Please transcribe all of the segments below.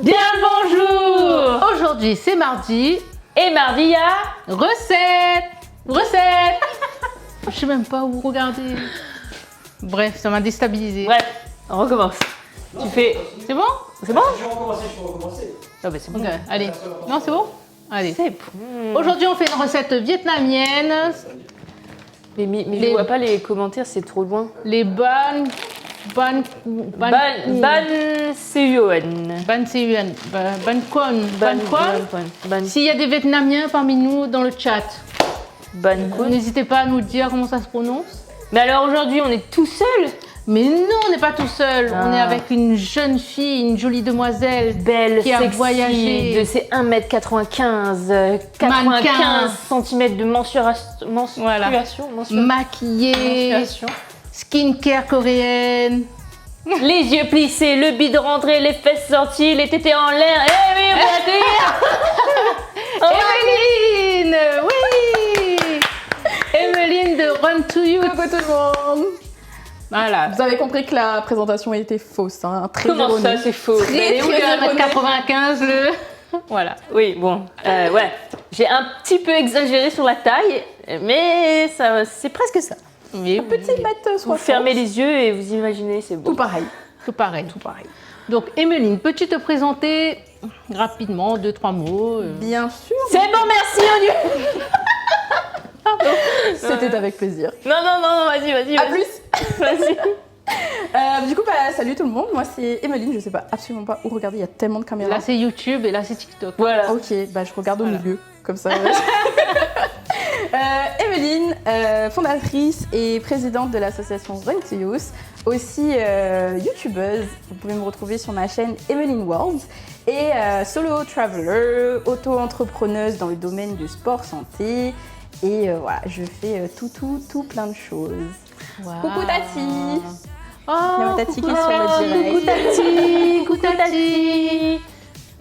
Bien bonjour. Aujourd'hui c'est mardi Et mardi, il y a... recette. Je sais même pas où regarder. Bref, ça m'a déstabilisé. Bref, on recommence. Tu fais... C'est bon? C'est bon? Je peux recommencer. Ah bah c'est bon. Ok, allez. Non, c'est bon? Allez. C'est bon. Aujourd'hui, on fait une recette vietnamienne. Mais je vois pas les commentaires, c'est trop loin. Les ban Ban Seouen. ban Seouen. Ban Quan. S'il y a des Vietnamiens parmi nous dans le chat, Ban Quan. n'hésitez pas à nous dire comment ça se prononce. Mais alors aujourd'hui, on est tout seul. Mais non, on n'est pas tout seul. On est Ah. avec une jeune fille, une jolie demoiselle. Belle, Qui a sexy, voyagé. de ses 1m95, 95 cm de menstruation. Maquillée, skincare coréenne. Les yeux plissés, le bide rentré, les fesses sorties, les tétés en l'air. Eh oui, on peut accueillir Emeline, oui. Emeline de Run to You. Coucou tout le monde. Voilà. Vous avez compris que la présentation était fausse, hein, très Comment ça, erronée. c'est faux? Mais où le 1m95 le... Voilà. Oui, bon, ouais. J'ai un petit peu exagéré sur la taille, mais ça, c'est presque ça. Oui, Petit mètre Vous 60. fermez les yeux et vous imaginez, c'est bon. Tout pareil. tout pareil. Tout pareil. Donc, Emeline, peux-tu te présenter rapidement, 2-3 mots Bien sûr. C'est bon, merci, on y C'était avec plaisir. Non, vas-y. À plus. Vas-y. Du coup, salut tout le monde. Moi, c'est Emeline. Je sais pas absolument pas où regarder. Il y a tellement de caméras. Là, c'est YouTube et là, c'est TikTok. Voilà. Ok, je regarde au milieu, comme ça. Emeline, fondatrice et présidente de l'association Run to Youth, aussi youtubeuse. Vous pouvez me retrouver sur ma chaîne Emeline World et solo traveler, auto-entrepreneuse dans le domaine du sport santé. Et voilà, je fais tout plein de choses. Wow. Coucou Tati. Oh, Il y a ma Tati qui est sur le direct. Coucou Tati.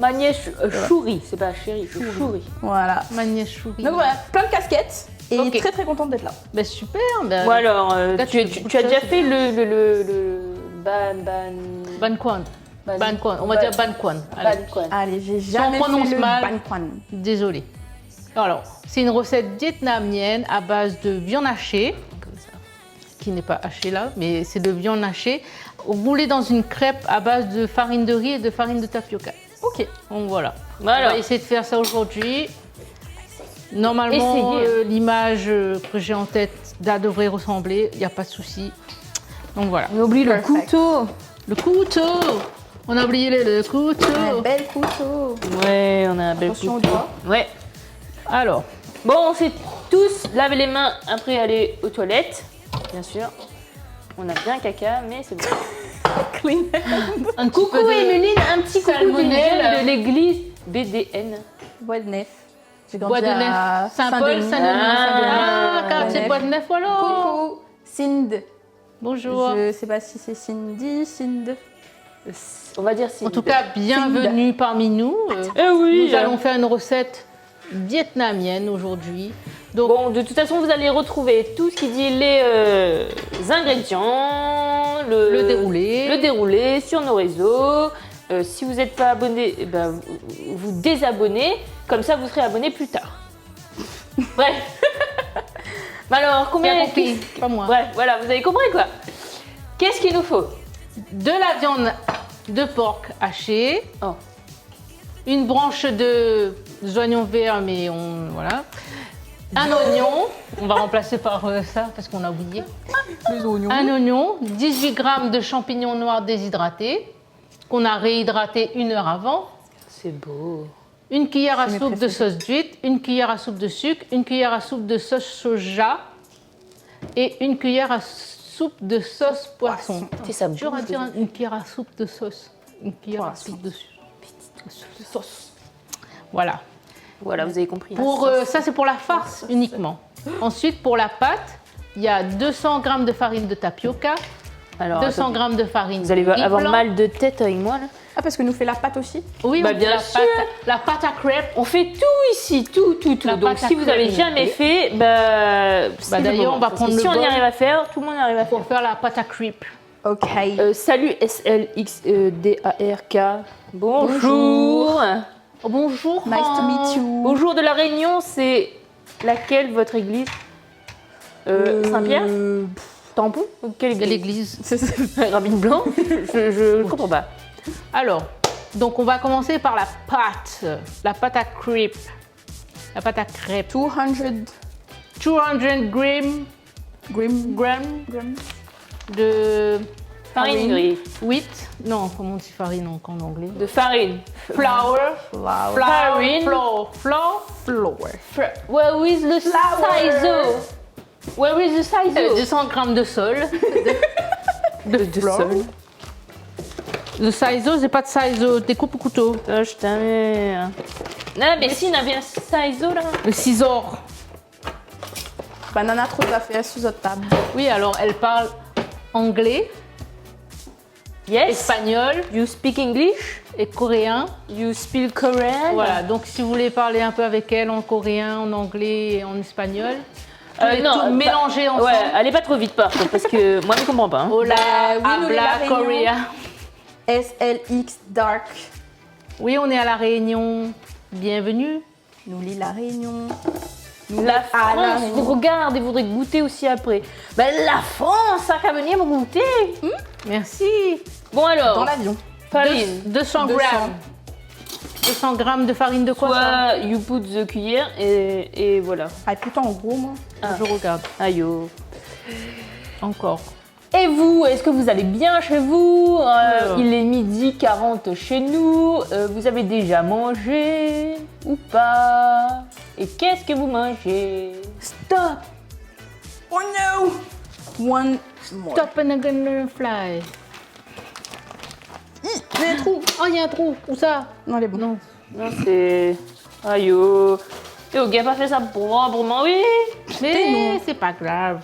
Ma nièce Chouri, c'est pas chérie, c'est Chouri. Voilà. Ma nièce chourie. Donc voilà, plein de casquettes et Ok. très contente d'être là. Ben, super. Ben, Ou alors, là, tu tu fais as beaucoup de déjà choses. fait le Ban Quan. Ban Quan. On va dire Ban Quan. Allez. Ban Quan. Allez, j'ai on jamais prononce fait le mal. ban quan. Désolée. Alors, c'est une recette vietnamienne à base de viande hachée, qui n'est pas hachée là, mais c'est de viande hachée, roulée dans une crêpe à base de farine de riz et de farine de tapioca. Ok. Donc voilà. Voilà. On va essayer de faire ça aujourd'hui. Normalement, Essayez. l'image que j'ai en tête devrait ressembler, il n'y a pas de souci. Donc voilà. On oublie le Perfect. couteau. Le couteau. On a oublié le couteau. Un bel couteau. Ouais, on a un bel Attention au couteau. doigt. Ouais. Alors, Bon, on s'est tous lavé les mains après aller aux toilettes, bien sûr. On a bien caca, mais c'est bon. Clean. un petit Coucou peu de Emeline, un petit coucou d'une salmonelle. jeune de l'église BDN. Bois de Nef. J'ai Bois grandi de Nef. à Saint-Paul, Saint-Denis. Ah, car c'est Nef. Bois de Nef, voilà. Coucou. Sind. Bonjour. Je sais pas si c'est Cindy, Sind. On va dire si. En tout cas, bienvenue parmi nous. oui. Nous allons faire une recette vietnamienne aujourd'hui. Donc, Bon, de toute façon, vous allez retrouver tout ce qui dit les ingrédients, le déroulé. le déroulé sur nos réseaux. Si vous n'êtes pas abonné, eh ben, vous désabonnez. Comme ça, vous serez abonné plus tard. Bref. Mais alors, combien Bien compris, pas moi. Bref, voilà, vous avez compris quoi. Qu'est-ce qu'il nous faut? De la viande de porc hachée, Oh. une branche de oignons verts, mais voilà. Un oignon, on va remplacer par ça parce qu'on a oublié. Les oignons. Un oignon, 18 g de champignons noirs déshydratés, qu'on a réhydratés 1 heure avant. C'est beau. Une cuillère à C'est mes soupe de préférés. sauce d'huître, une cuillère à soupe de sucre, une cuillère à soupe de sauce soja et une cuillère à soupe de sauce poisson. C'est ça. Dur à dire, hein, une cuillère à soupe de sauce. Une cuillère à Poisson. soupe de Sauce. Voilà. Voilà, vous avez compris. Pour, ça, c'est pour la farce uniquement. Ensuite, pour la pâte, il y a 200 g de farine de tapioca, Alors, 200 attendez. g de farine Vous allez de riz avoir blanc. mal de tête avec moi là. Ah, parce que nous fait la pâte aussi. Oui, Bah, on fait bien la sûr. la pâte à crêpes. On fait tout ici, tout. La Donc pâte à si vous n'avez crème. jamais fait, c'est le d'ailleurs, moment. on va Parce que prendre le si on y bol. arrive à faire, tout le monde y arrive à faire. Pour faire la pâte à crêpes. Ok. Salut SLXDARK. Bonjour. Oh, bonjour. Nice to meet you. Bonjour de la Réunion, c'est laquelle votre église Saint-Pierre Tampon Ou quelle De église l'église. Rabin Blanc Je comprends pas. Alors, donc on va commencer par la pâte à crêpes. La pâte à crêpes. 200 200 grammes grams. de Farine grise. wheat. Non, comment on dit farine en anglais? De farine. Flour. Farine. Flour. Where is the ciseau Where is the ciseau 200 grammes de sol. De sol. Le ciseau, j'ai pas de ciseau. Découpe au couteau. Oh, je t'aime. Non, mais si, on avait un ciseau là. Le ciseau. Banana trop d'affaires sous votre table. Oui, alors elle parle anglais, Yes. espagnol You speak English et coréen. You speak Korean Voilà, donc si vous voulez parler un peu avec elle en coréen, en anglais et en espagnol, tout mélanger ensemble. Ouais, allez pas trop vite par contre, parce que moi je ne comprends pas. Hein. Hola, Bah oui, nous, la habla Réunion. Korea. SLX Dark. Oui, on est à La Réunion. Bienvenue. Nous lit la Réunion. La Ah, la France Réunion. vous regarde et voudrait goûter aussi après. Ben la France, ça qu'à venir me goûter. Merci. Bon alors, Dans l'avion. farine. 200 200. grammes. 200 grammes de farine de quoi ça? Soit you put the cuillère et voilà. Ah, tout en gros, moi. Je regarde. Aïe oh. Encore. Et vous, est-ce que vous allez bien chez vous Il est 12h40 chez nous. Vous avez déjà mangé ou pas? Et qu'est-ce que vous mangez? Stop. Oh no. One more. Top and I'm gonna fly. Il y a un trou. Oh, il y a un trou. Où ça? Non, elle est bonne. Non. Non, c'est... Aïe oh. Et au gars pas fait ça proprement, oui. Mais c'est pas grave.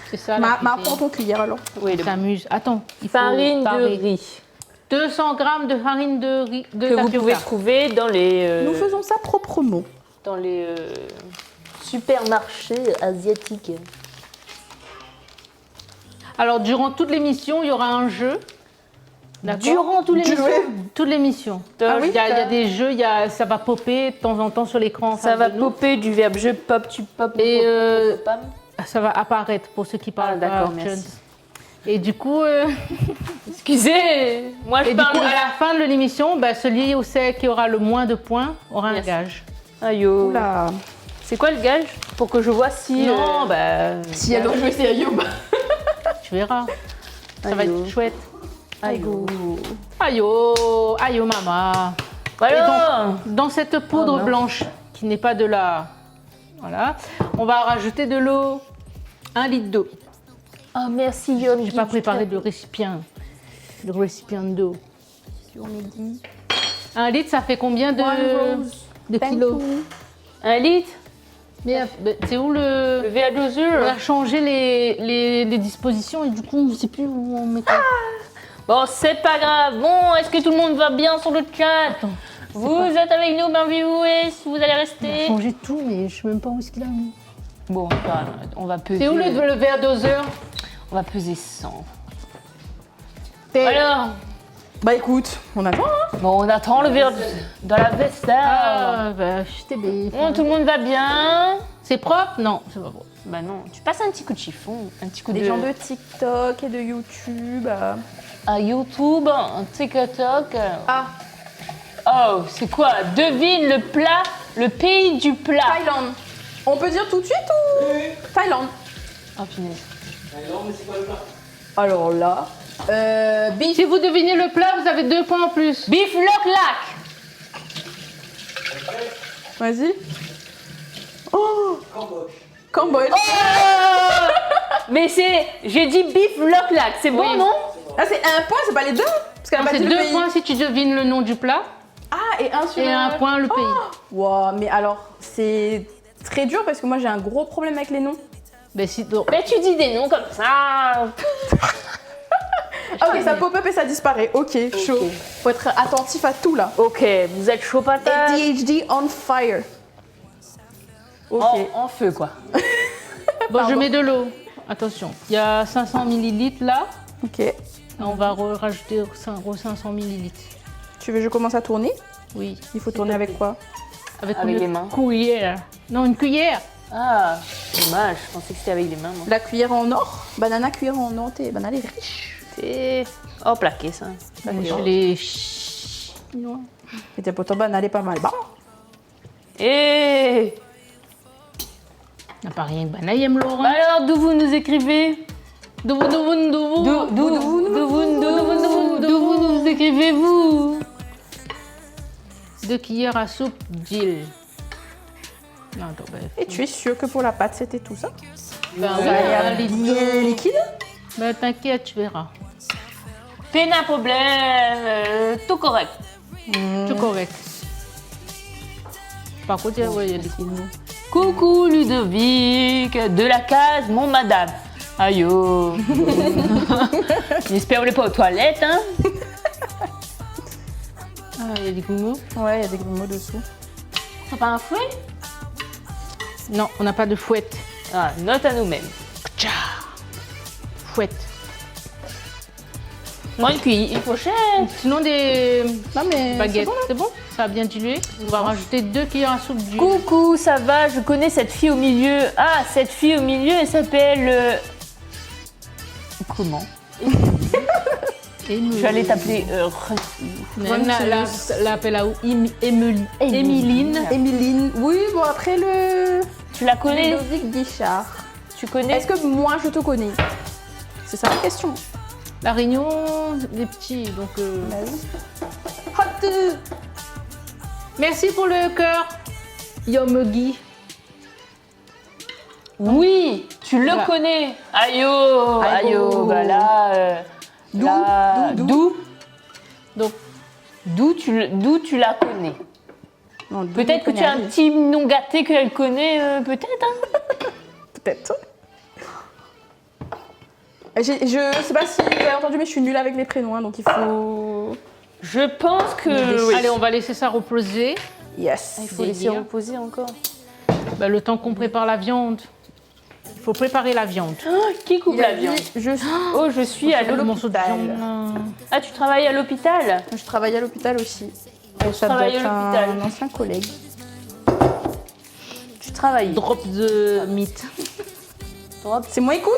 C'est ça. Prends ton cuillère alors. Oui, Il s'amuse. Attends. Il faut farine de parer. riz 200 grammes de farine de riz de que vous tapioca. pouvez trouver dans les Nous faisons ça proprement. supermarchés asiatiques. Alors, durant toute l'émission, il y aura un jeu. D'accord. Durant toute l'émission. Toute l'émission. Ah oui, il y a des jeux, ça va popper de temps en temps sur l'écran. en Ça face va de nous. popper du verbe je pop, tu pop. Et pop, pam. ça va apparaître pour ceux qui parlent. Ah, d'accord, pas merci. Jones. Et du coup, Excusez, moi je à parle. la fin de l'émission, celui ou celle qui aura le moins de points aura un Yes. gage. Aïe oh. Oula. C'est quoi le gage pour que je vois si. Non, Si elle doit jouer, c'est Ayoub. tu verras. Ça va Aïe, être oh. chouette. Aïe oh. Aïe oh, aïe oh maman. Voilà. Dans cette poudre Oh non. blanche, qui n'est pas de la... Voilà. On va rajouter de l'eau. 1 litre d'eau. Oh merci Yon. Je n'ai pas préparé de récipient. De récipient d'eau. Sur midi. 1 litre, ça fait combien de Thank kilos? you. 1 litre. Mais c'est où le... Le verre On doseur. a changé les dispositions et du coup, je ne sais plus où on met. Bon, c'est pas grave. Bon, est-ce que tout le monde va bien sur le chat? Vous êtes avec nous, bienvenue. Si vous allez On a rester. changé tout, mais je ne sais même pas où est-ce qu'il a mis. Bon, on va peser. C'est où le verre doseur? On va peser 100. T'es- Alors, Bah écoute, on attend. Hein. bon, on attend le verre dans la veste. Ah, je t'ai bé. Bon, tout le monde va bien. C'est propre? Non, c'est pas propre. Bah non, tu passes un petit coup de chiffon, un petit coup Des de... gens de TikTok et de YouTube. À YouTube, un TikTok. Ah, Oh, c'est quoi? Devine le plat, le pays du plat. Thaïlande. On peut dire tout de suite ou Thaïlande. Oh punaise. Alors là, beef. Si vous devinez le plat, vous avez 2 points en plus. Beef loc lac. Vas-y. Oh. Cambodge. Mais c'est, j'ai dit beef loc lac, c'est bon Oui. non? Ah, c'est un point, c'est pas les deux. Parce qu'elle a pas C'est dit 2 le pays. points si tu devines le nom du plat Ah, et un sur et 1 point le pays. Wow, mais alors, c'est très dur parce que moi j'ai un gros problème avec les noms. Ben, si, donc, Mais tu dis des noms comme ça. Ah, ok, ça pop-up et ça disparaît. Ok, chaud. Faut être attentif à tout là. Ok, vous êtes chaud patate. ADHD on fire. Ok. En feu quoi. bon, je mets de l'eau. Attention, il y a 500 millilitres là. Ok. On va rajouter 500 ml. Tu veux que je commence à tourner? Oui. Il faut tourner avec quoi? Avec Avec une les mains. cuillère. Non, une cuillère. Ah, dommage, je pensais que c'était avec les mains. Moi. La cuillère en or? Banana cuillère en or, t'es banane est riche. C'est... Oh, plaqué ça. Moi, je les chinois. Et t'es pourtant banane est pas mal. Bah. Et N'a pas rien que Banayem Laurent. alors, d'où vous nous écrivez? D'où vous nous écrivez-vous? 2 cuillères à soupe d'huile. Non, attends, Et tu es sûr que pour la pâte, c'était tout ça? Ben, Ça a l'air bien liquide. Ben, t'inquiète, tu verras. Pas de problème, tout correct. Tout correct. Par contre, il y a des mots. Coucou Ludovic, de la case Mon Madame. Aïe oh. J'espère qu'on n'est pas aux toilettes, hein. Ah, il y a des mots. Ouais, il y a des gros mots dessous. T'as pas un fouet? Non, on n'a pas de fouette. Ah, note à nous-mêmes. Fouette. Moi, une cuillère, une fourchette. Sinon, des Non mais baguettes. c'est bon, là. C'est bon? Ça a bien dilué. On va rajouter 2 cuillères à soupe d'huile. Coucou, ça va? Je connais cette fille au milieu. Ah, cette fille au milieu, elle s'appelle... Comment? Je vais aller t'appeler... L'appelle à Emeline. Émiline. Oui, bon après le... Tu la connais? Ludovic Guichard. Tu connais? Est-ce que moi je te connais? C'est ça la question. La Réunion, des petits. Donc, Hot. merci pour le cœur. Yomogi. Oui, tu le Voilà. connais. Aïe-oh, aïe-oh. Bah là... D'où? Donc, D'où tu la connais? Non, d'où Peut-être que je tu as un connais petit nom gâté qu'elle connaît, peut-être, hein? Peut-être. Je sais pas si vous avez entendu, mais je suis nulle avec les prénoms, hein, donc il faut... Je pense que... oui. allez, on va laisser ça reposer. Yes. Il faut laisser reposer encore. Bah, le temps qu'on prépare la viande. Il faut préparer la viande. Qui coupe Il la a dit, viande? je Oh, je suis à Le morceau de l'hôpital. viande. Ah, tu travailles à l'hôpital? Je travaille à l'hôpital aussi. Ça doit travaille être à l'hôpital. un ancien collègue. Tu travailles. Drop the meat. C'est moi, écoute.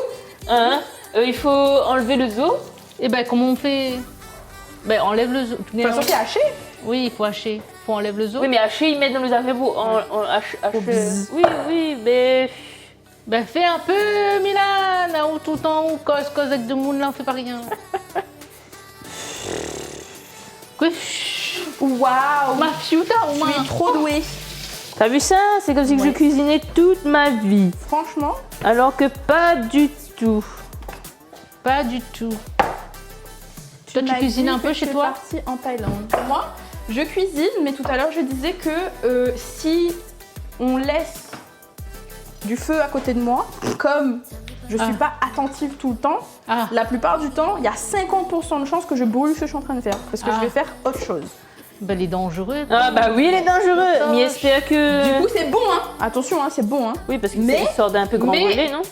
Hein? Il faut enlever le zoo. Et ben, comment on fait? Ben, enlève le zo. De toute façon, c'est haché. Oui, il faut hacher. Faut enlève le zo. Oui, mais hacher, ils mettent dans les affaires pour Oui, oui, mais... Ben, fais un peu, Milan. Ou tout le temps, ou cause avec de monde là, on fait pas rien. Quoi? Waouh. Ma fiuta, au Tu moins. es trop douée. T'as vu ça? C'est comme si que je cuisinais toute ma vie. Franchement, Alors que pas du tout. Pas du tout. Toi, tu m'as cuisines dit un peu que chez tu es toi? partie en Thaïlande. Moi, je cuisine, mais tout à l'heure, je disais que si on laisse du feu à côté de moi, comme je suis pas attentive tout le temps, Ah. la plupart du temps, il y a 50% de chances que je brûle ce que je suis en train de faire. Parce que Ah. je vais faire autre chose. Ben, il est dangereux. Ah bah oui, il est dangereux. Mais j'espère que... Du coup, c'est bon, hein. Attention, hein, c'est bon, hein. Oui, parce que Mais- c'est une sorte d'un peu grand mais- brûlé, non?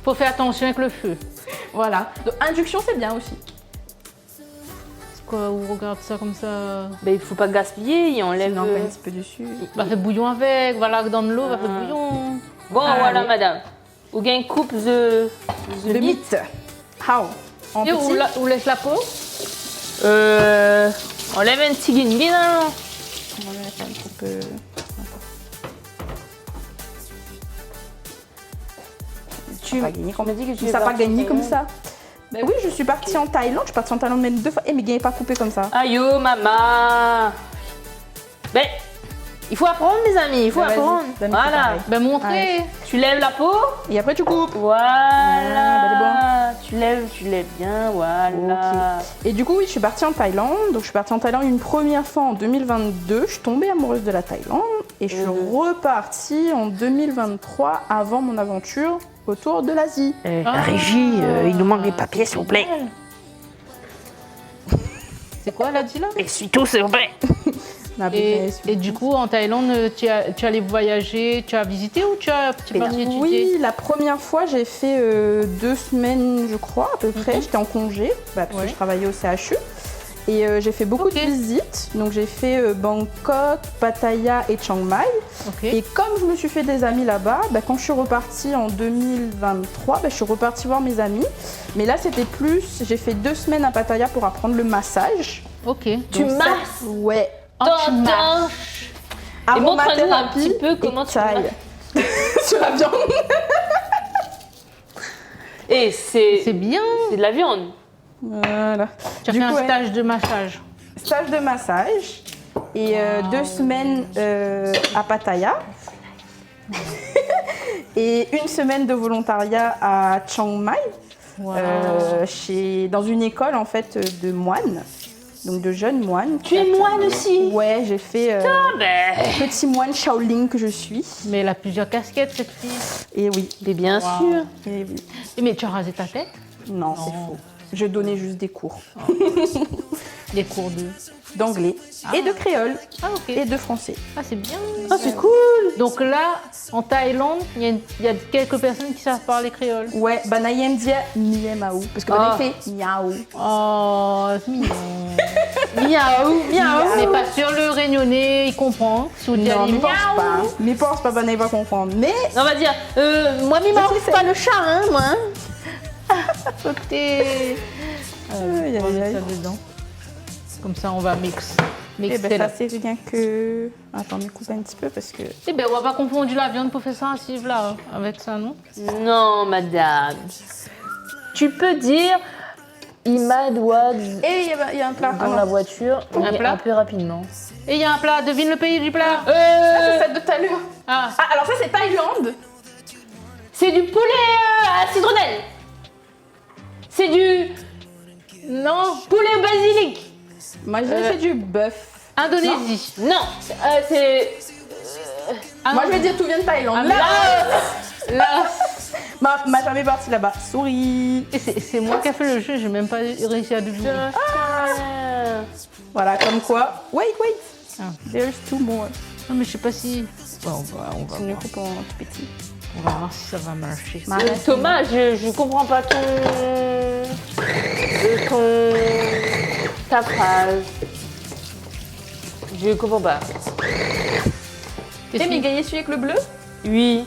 Faut faire attention avec le feu. Voilà. Donc, induction, c'est bien aussi. C'est quoi, on regarde ça comme ça? Ben, il faut pas gaspiller, il enlève... Non, pas un petit peu dessus. Va faire bouillon avec, voilà, dans de l'eau, va faire Ah. bouillon. Bon, Allez. voilà, madame. Ou bien coupe the Le meat. mythe. How? En Et petit. on laisse la peau? On lève un petit guinea, non? On va mettre un petit peu. Tu Pas gagné m'as dit que tu ça es pas partie gagné en comme Thaïlande. ça. Ben oui, je suis partie en Thaïlande. Je suis partie en Thaïlande même 2 fois. Eh, mais gagné pas coupé comme ça. Aïe, oh, maman. Ben, il faut apprendre, mes amis, il faut Ben, vas-y. apprendre. Ben, Voilà. c'est pareil. Ben, montrez. Tu lèves la peau. Et après, tu coupes. Voilà. Tu lèves bien, voilà. Et du coup, oui, je suis partie en Thaïlande. Donc, je suis partie en Thaïlande une première fois en 2022. Je suis tombée amoureuse de la Thaïlande. Et je suis repartie en 2023 avant mon aventure autour de l'Asie. Ah. Régie, il nous manque des papiers, s'il vous plaît. C'est quoi, elle a dit là? Et surtout, s'il vous plaît. Ma Et, business. et du coup, en Thaïlande, tu allais voyager, tu as visité ou tu es parti étudier? Oui, la première fois, j'ai fait 2 semaines, je crois, à peu près. J'étais en congé, parce que je travaillais au CHU. Et j'ai fait beaucoup de visites. Donc, j'ai fait Bangkok, Pattaya et Chiang Mai. Et comme je me suis fait des amis là-bas, quand je suis repartie en 2023, je suis repartie voir mes amis. Mais là, c'était plus... J'ai fait 2 semaines à Pattaya pour apprendre le massage. Ok. Tu masses? Ouais. Et montre-nous un petit peu comment tu masses. Sur la viande. Et C'est bien. c'est de la viande. Voilà. Tu as fait un stage de massage. Stage de massage et 2 semaines à Pattaya et 1 semaine de volontariat à Chiang Mai dans une école en fait de moines, donc de jeunes moines. Tu es moine aussi? Ouais, j'ai fait petit moine Shaolin que je suis. Mais elle a plusieurs casquettes, cette fille. Et oui. Mais bien sûr. Et oui. Mais tu as rasé ta tête? Non, c'est faux. Je donnais juste des cours. Des cours d'anglais et de créole ok. et de français. Ah, c'est bien. Ah, c'est cool. Donc là, en Thaïlande, il y a quelques personnes qui savent parler créole. Ouais, Banayem dia Niemaou. Parce que Banay fait miaou. Oh, c'est mignon. Miaou, miaou. Mais pas sûr, le réunionnais, il comprend. Si vous dites Non, ne pense miaou. pas. Ne pense pas, Banay va comprendre. Mais On va dire, moi, mi mange pas le chat, hein, moi. Sauter. aïe, On va aïe, mettre aïe. ça dedans. Comme ça, on va mixer eh ben, là. ça c'est rien que... Attends, me coupe un petit peu parce que... Eh ben, on va pas confondre la viande pour faire ça ainsi, là, avec ça, non? Non, madame. Tu peux dire Imadouad Et il y a un plat. dans la voiture, Un mais plat un peu rapidement. Et il y a un plat, devine le pays du plat. C'est celle de tout à l'heure. Ah, Ah, alors ça c'est Thaïlande. C'est du poulet à citronnelle. C'est du non, poulet au basilic. Moi je fais du bœuf. Indonésie. Non, c'est... Moi je vais dire tout vient de Thaïlande. Là, Ma famille est partie là-bas. Souris. et c'est moi qui ai fait le jeu, j'ai même pas réussi à deviner. Voilà, comme quoi. Wait. Ah. There's 2 more. Non, mais je sais pas si... Bon, on va Je me voir. coupe en tout petit. On va voir si ça va marcher. Thomas, je comprends pas ta phrase. Je comprends pas. Eh mais gagné celui avec le bleu. Oui.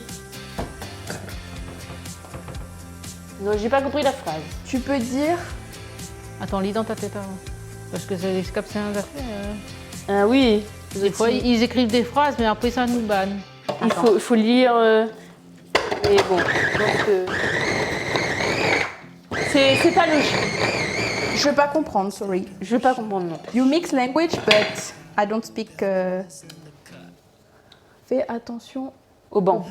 Non, j'ai pas compris la phrase. Tu peux dire... Attends, lis dans ta tête avant. Parce que c'est les captions d'affaires. Ah oui. Des fois, ils écrivent des phrases, mais après, ça nous banne. Il faut lire. Mais bon, donc. C'est pas logique. Je veux pas comprendre, sorry. Je veux pas comprendre, non. You mix language, but I don't speak... Fais attention. Au banc.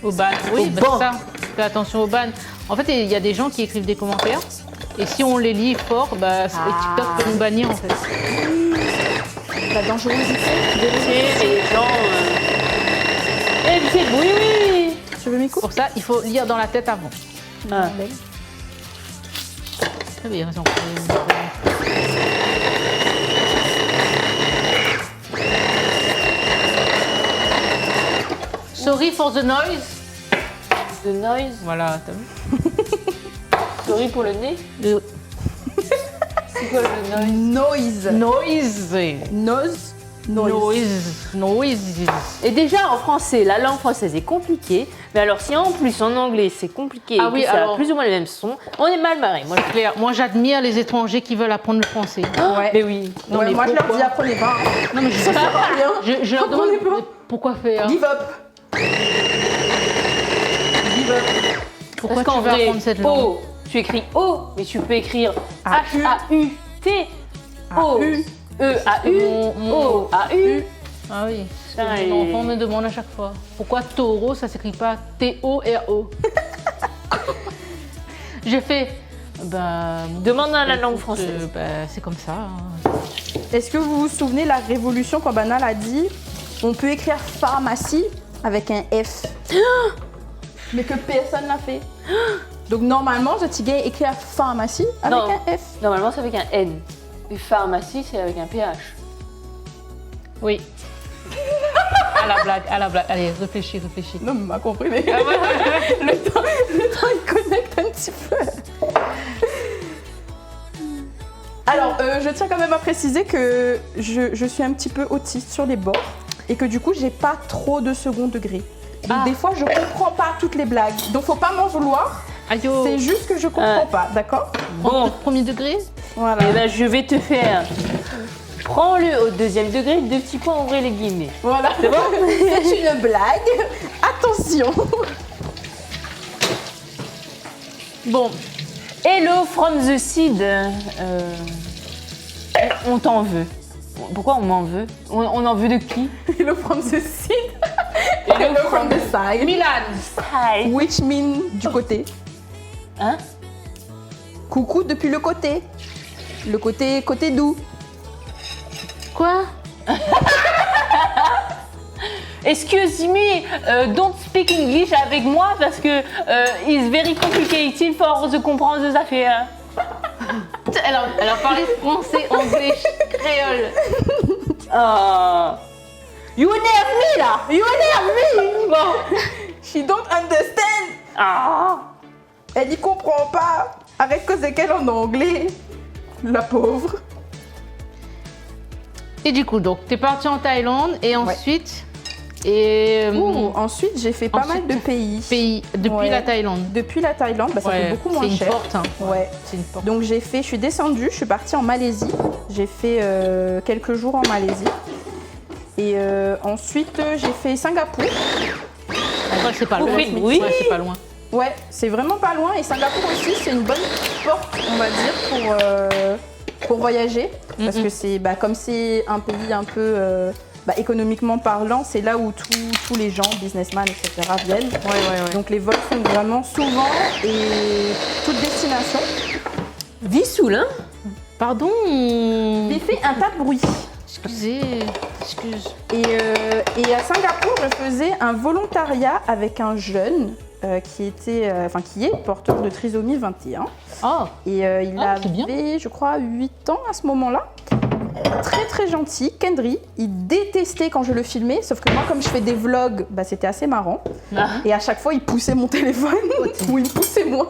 Au ban. Oui, Au bah, ban. c'est ça. Fais attention au ban. En fait, il y a des gens qui écrivent des commentaires. Et si on les lit fort, bah, TikTok peut nous bannir, en fait. La dangerosité. C'est les gens. Eh, tu sais, oui. Tu veux mes coups? Pour ça, il faut lire dans la tête avant. Ah. Très bien, raison. Sorry for the noise. The noise. Voilà, t'as vu? Sorry pour le nez. Le C'est quoi le noise? Noise. noise. Noise. Et déjà en français, la langue française est compliquée. Mais alors si en plus en anglais c'est compliqué Ah et oui, que ça alors- a plus ou moins les mêmes sons, on est mal barré. Moi, Claire, moi j'admire les étrangers qui veulent apprendre le français. Ouais. mais oui. Non, Ouais, mais moi je leur pourquoi dis apprenez pas. Hein. Non mais je sais Ça sert pas. à rien. Je leur demande Apprenez pas. pourquoi faire. Give up. Give up. Pourquoi Parce tu qu'en veux vrai, apprendre cette langue? O, tu écris O, mais tu peux écrire A-U. H-A-U-T. O, A-U. E-A-U, O-A-U. Ah oui, Ça, parce que et- mon enfant me demande à chaque fois. Pourquoi taureau, ça s'écrit pas T-O-R-O? J'ai fait, Demande dans la écoute, langue française. c'est comme ça. Hein. Est-ce que vous vous souvenez la révolution quand Banal a dit on peut écrire pharmacie avec un F mais que personne l'a fait. Donc normalement, je t'ai écrire pharmacie avec Non. un F. Normalement, c'est avec un N. Et pharmacie, c'est avec un PH. Oui. À la blague, à la blague. Allez, réfléchis. Non, mais m'a compris, mais le temps, il connecte un petit peu. Alors, je tiens quand même à préciser que je suis un petit peu autiste sur les bords et que du coup, j'ai pas trop de second degré. Donc, des fois, je comprends pas toutes les blagues. Donc, faut pas m'en vouloir. Aïe. C'est juste que je comprends pas, d'accord? Bon, Premier degré. Voilà. et ben je vais te faire. Prends-le au deuxième degré, 2 petits points, ouvrez les guillemets. Voilà. C'est bon? C'est une blague. Attention. Bon, Hello from the seed. On t'en veut. Pourquoi on m'en veut? On en veut de qui? Hello from the seed. Hello from the side. Milan. Hi. Which mean du côté. Hein? Coucou depuis le côté. Le côté d'où? Quoi? Excuse me, don't speak English avec moi parce que it's very complicated for the comprendre the affaires. Elle a parlé français, anglais, créole. You énerve me là! You énerve me! Bon. She don't understand. Ah. Elle y comprend pas. Arrête que c'est qu'elle en anglais. La pauvre. Et du coup, donc, t'es parti en Thaïlande et ensuite. Ensuite, j'ai fait pas mal de pays. Depuis Ouais. la Thaïlande. Depuis la Thaïlande, ça fait beaucoup moins C'est cher. une porte. Hein. Ouais. C'est une porte. Donc je suis descendue, je suis partie en Malaisie. J'ai fait quelques jours en Malaisie. Et ensuite, j'ai fait Singapour. Ouais, c'est pas loin. Oui. Ouais, c'est pas loin. Ouais, c'est vraiment pas loin. Et Singapour aussi, c'est une bonne porte, on va dire, pour voyager. Parce que c'est comme c'est un pays un peu économiquement parlant, c'est là où tous les gens, businessmen, etc. viennent. Ouais. Donc les vols sont vraiment souvent et toute destination. Vissoul, hein? Pardon. J'ai fait un tas de bruit. Excuse. Et à Singapour, je faisais un volontariat avec un jeune qui est porteur de trisomie 21. Oh. Et il c'est bien. avait, je crois, 8 ans à ce moment-là. Très très gentil, Kendry. Il détestait quand je le filmais, sauf que moi, comme je fais des vlogs, c'était assez marrant. Et à chaque fois, il poussait mon téléphone ou il poussait moi.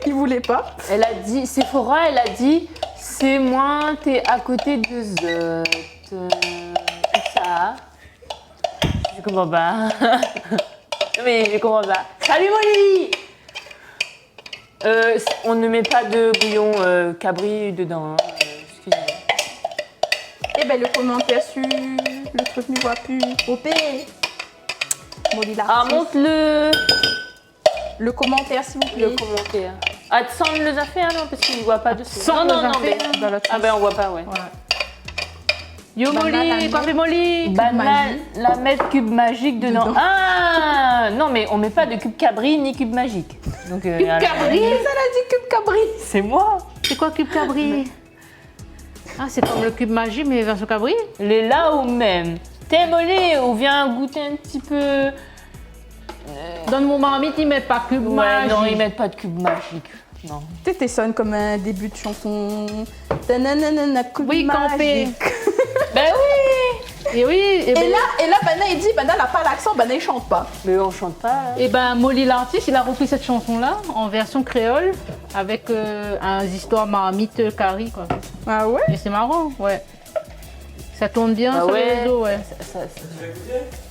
Il voulait pas. Elle a dit, Sephora, elle a dit, c'est moi, t'es à côté de Zot. Ça. Je comprends pas. Mais je comprends pas. Salut Molly! On ne met pas de bouillon cabri dedans. Hein. Excusez-moi. Eh ben, le commentaire sur le truc ne voit plus. OP. Molly l'artiste. Monte-le! Le commentaire, s'il vous plaît. Le commentaire. Sand les affaires, non? Parce qu'il ne voit pas dessus. Sand Non, les mais... affaires. Dans l'autre Ah ben on voit pas, ouais. Voilà. Yo Molly, quoi fait Molly? Banane, la mettre cube magique dedans. Ah non, mais on met pas de cube cabri ni cube magique. Donc, Cube cabri? Ça l'a dit cube cabri. c'est moi. C'est quoi cube cabri? Ah, c'est comme le cube magie, mais version cabri? Les là ou même. T'es Molly, on vient goûter un petit peu. Dans mon marmite, ils mettent pas cube Ouais, magie. non, ils mettent pas de cube magique. Non. Tu sonnes comme un début de chanson. Tananana, coup de Oui, campé. magique. Ben oui. Et oui, Et là, Bana, il dit, Bana n'a pas l'accent, Bana, il chante pas. Mais on chante pas. Hein. et ben Molly l'artiste, il a repris cette chanson-là en version créole avec un histoire marmite curry quoi. Ah ouais? Et c'est marrant, ouais. Ça tourne bien Ah sur ouais. les réseaux, ouais.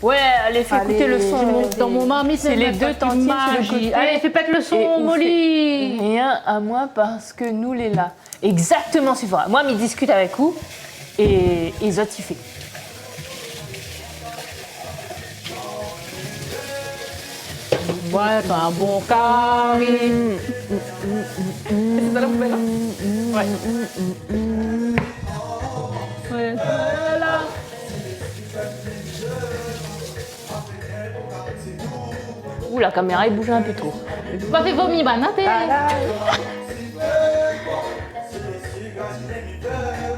Ouais, allez, fais Allez, écouter le son. Dans mon marmite, C'est les mettent deux pas de tantiers sur le magie. côté. Allez, fais pète le Et son, on Molly. fait rien à moi parce que nous les là. Exactement, c'est vrai. Moi, ils discutent avec vous et ils autres, ils font. Ouais, t'as un bon carré. C'est ça la poubelle, hein? Ouais. Voilà. Ouh, la caméra, il bouge un peu trop. Va faire vomi, banane.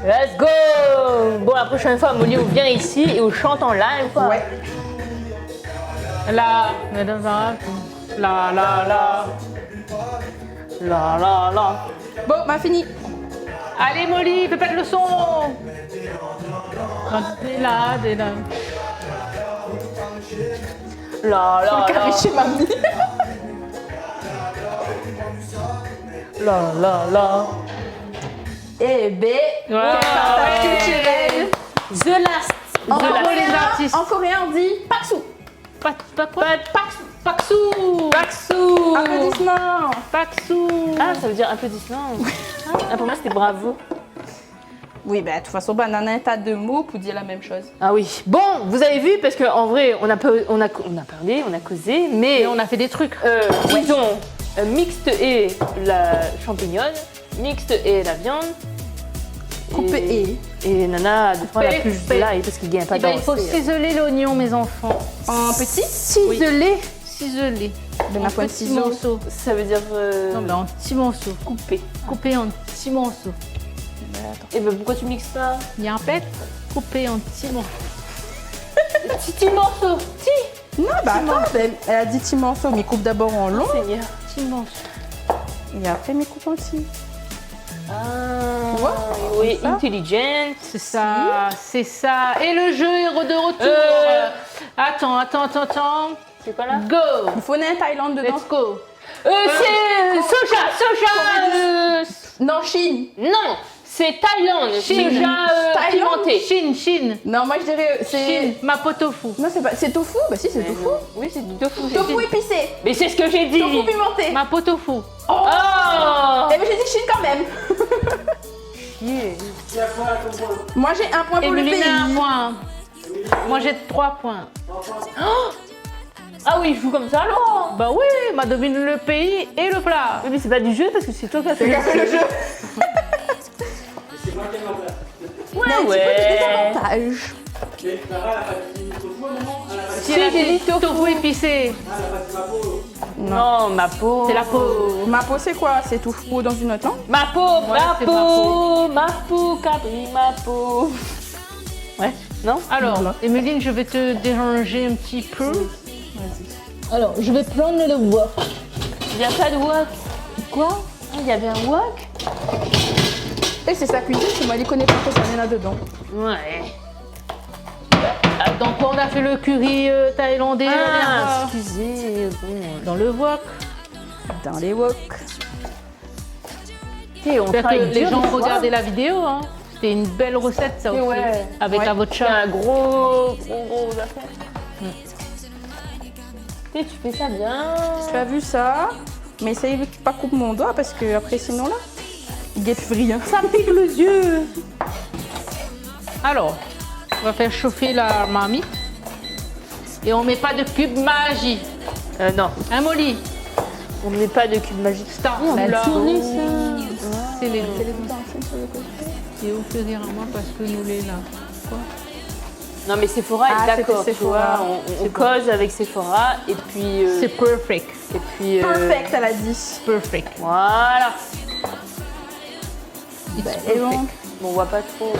Let's go! Bon, la prochaine fois, Molly, on vient ici et on chante en live, quoi. Ouais. Là, mais dans un... Là. La la la. Bon, fini. Allez Molly, fais pas de leçon. T'es là, t'es là. Là, là, Carré là. chez mamie. Là, là, là. Eh ben, Voilà. quel partage culturel. The Last. En Bravo coréen, les artistes. en coréen, on dit Paksu. Paksou. Paxou. Applaudissements. Paksou. Ah, ça veut dire applaudissements. Ah, pour moi, c'était bravo. Oui, bah, de toute façon, banane, un tas de mots pour dire la même chose. Ah oui. Bon, vous avez vu, parce qu'en vrai, on a parlé, on a causé, mais Et on a fait des trucs. disons, mixte et la champignonne, mixte et la viande. Coupé Et Nana, des fois, elle a plus Coupé. live parce qu'il gagne pas Eh ben, il faut d'or. ciseler l'oignon, mes enfants. En petit. Ciseler. Ciseler. De ma En pointe petits ciseaux. morceaux. Ça veut dire Non, mais en petits morceaux. coupé. Coupé en petits morceaux. Et ben pourquoi tu mixes ça? Il y a un pet coupé en petits morceaux. Petit morceau. Non, bah attends, elle a dit petits morceaux, mais coupe d'abord en long Seigneur. Petits morceaux. et après mes coupes en petits. Ah, Tu vois? oui, Comme ça. intelligent. C'est ça, c'est ça. Et le jeu est de retour. Attends. C'est quoi là? Go. Il faut un Thaïlande dedans. Let's go. C'est soja. Non, Chine. Non, c'est Thaïlande. Chine. Soja Thaïlande. pimenté. Chine. Non, moi je dirais c'est. Chine. Mapo tofu. Non, c'est pas. C'est tofu. Bah si, c'est tofu. Oui, c'est du tofu. j'ai Tofu dit. épicé. Mais c'est ce que j'ai dit. Tofu pimenté. Mapo tofu. Oh. Eh ben j'ai dit Chine quand même. Yeah. Moi j'ai un point pour le Emeline a un pays. point. Moi j'ai 3 points. Ah oui, je joue comme ça alors. Bah oui, m'a domine le pays et le plat. Oui, mais c'est pas du jeu parce que c'est toi qui as fait le jeu. Ouais, Il y a un petit peu de désavantage. Si j'ai dit tofu épicé. Non, ma peau. C'est la peau. Ma peau c'est quoi? C'est tofu dans une autre langue? Ma peau, c'est ma ma peau, Capri, ma peau. Ouais, non? Alors, Voilà. Emeline, je vais te déranger un petit peu. Alors, je vais prendre le bois. Il n'y a pas de wok. Quoi? Ah, il y avait un wok? Et c'est sa cuisine, c'est moi, il connaît pas que ça vient là-dedans. Ouais. Donc, on a fait le curry thaïlandais la dernière Ah, fois. excusez. Bon. Dans le wok. Dans les wok. Et on J'espère que travaille les dur gens des fois. regardaient la vidéo. Hein. C'était une belle recette, ça Et aussi. ouais. Avec Ouais. la C'est vodka. un gros affaire. Et tu fais ça bien. Tu as vu ça? Mais essaye de pas couper mon doigt parce que après sinon là, il guette plus rien. Ça pique les yeux. Alors, on va faire chauffer la marmite. Et on met pas de cube magie. Non, Hein, Molly? on ne met pas de cube magique. Stop. On a Là. tourné ça. C'est les C'est les bouts enchaînés sur le côté. Et au fur et à moi parce que nous les là. Quoi? Non mais Sephora Ah, est d'accord, c'était tu Sephora. vois, on cause avec Sephora et puis... C'est perfect. et puis Perfect, elle a dit. Perfect. Voilà. It's Et bon, perfect. Bon, on voit pas trop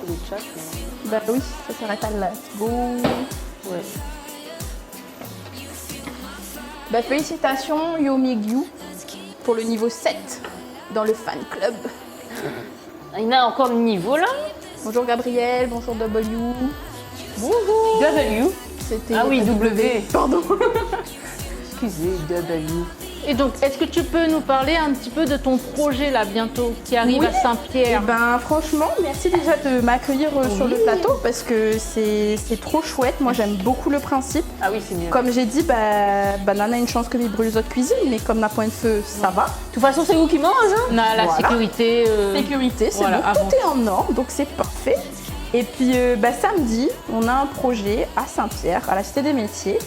les chats, mais... bah oui, ça s'arrête à là. Bon. Ouais. Bah félicitations Yomigyu pour le niveau 7 dans le fan club. Il y en a encore le niveau là. Bonjour Gabriel, bonjour W. Bonjour. W. C'était Ah oui, W. Pardon. Excusez, W. Et donc, est-ce que tu peux nous parler un petit peu de ton projet là bientôt qui arrive Oui. à Saint-Pierre? Eh ben franchement, merci déjà de m'accueillir sur le plateau parce que c'est trop chouette. Moi j'aime beaucoup le principe. Ah oui, c'est mieux. Comme j'ai dit, Banana a une chance que mes brûles-autres cuisine, mais comme n'a point de feu, ça va. De toute façon, c'est vous qui mange, hein. On a la Voilà. sécurité. Sécurité, c'est voilà, bon, avant. tout est en ordre, donc c'est parfait. Et puis samedi, on a un projet à Saint-Pierre, à la Cité des Métiers,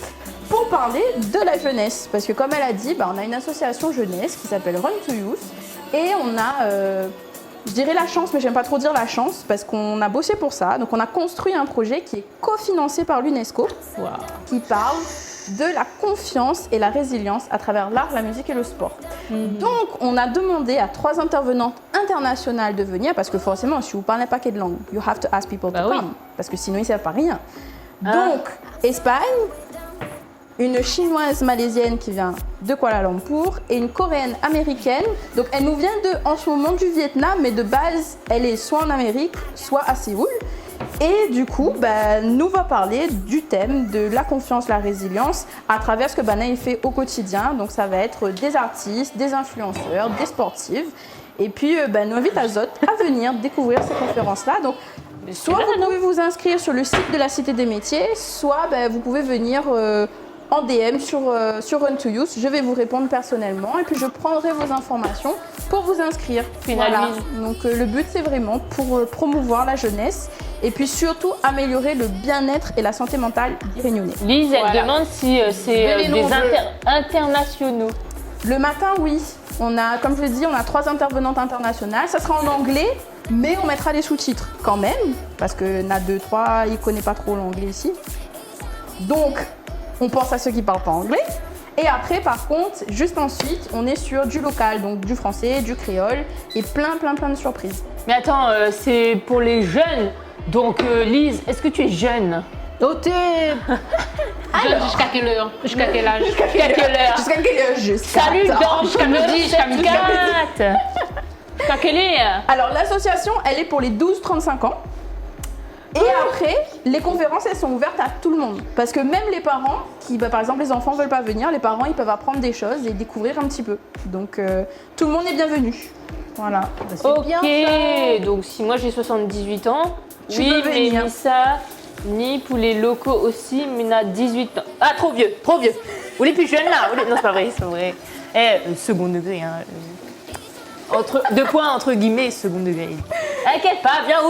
pour parler de la jeunesse. Parce que comme elle a dit, on a une association jeunesse qui s'appelle Run to Youth. Et on a, je dirais la chance, mais j'aime pas trop dire la chance, parce qu'on a bossé pour ça. Donc on a construit un projet qui est cofinancé par l'UNESCO, Wow. qui parle de la confiance et la résilience à travers l'art, la musique et le sport. Donc, on a demandé à 3 intervenantes internationales de venir, parce que forcément, si vous parlez pas de langue, you have to ask people Bah to oui. come, parce que sinon, ils ne servent pas rien. Donc, Espagne, une chinoise malaisienne qui vient de Kuala Lumpur et une coréenne américaine. Donc elle nous vient en ce moment du Vietnam, mais de base elle est soit en Amérique, soit à Séoul. Et du coup, nous va parler du thème de la confiance, la résilience à travers ce que Banaï fait au quotidien. Donc ça va être des artistes, des influenceurs, des sportifs. Et puis nous invite Azote à venir découvrir ces conférences-là. Donc soit vous pouvez vous inscrire sur le site de la Cité des métiers, soit vous pouvez venir en DM sur Run to Youth. Je vais vous répondre personnellement et puis je prendrai vos informations pour vous inscrire. Voilà. Donc le but c'est vraiment pour promouvoir la jeunesse et puis surtout améliorer le bien-être et la santé mentale des Réunionnais. Lise, elle demande si c'est des internationaux. Le matin, oui. On a, comme je l'ai dit, on a 3 intervenantes internationales. Ça sera en anglais, mais on mettra les sous-titres quand même, parce que na 2, 3, il ne connaît pas trop l'anglais ici. Donc, on pense à ceux qui ne parlent pas anglais. Et après, par contre, juste ensuite, on est sur du local, donc du français, du créole et plein de surprises. Mais attends, c'est pour les jeunes. Donc, Lise, est-ce que tu es jeune? Ôtez. Jusqu'à quelle heure? Jusqu'à quel âge? Jusqu'à quelle heure? Jusqu'à quelle heure? Salut, dans jusqu'à midi, jusqu'à midi. Jusqu'à quelle heure? Alors, l'association, elle est pour les 12-35 ans. Et après, les conférences, elles sont ouvertes à tout le monde. Parce que même les parents, qui, par exemple, les enfants ne veulent pas venir, les parents, ils peuvent apprendre des choses et découvrir un petit peu. Donc, tout le monde est bienvenu. Voilà. Ok, donc si moi j'ai 78 ans, Tu oui, peux mais venir. ni ça, ni pour les locaux aussi, mais on a 18 ans. Ah, trop vieux, trop vieux. Ou les plus jeunes là. Non, c'est pas vrai, c'est pas vrai. Second degré, hein. Entre, 2 points entre guillemets, second degré. T'inquiète pas, viens,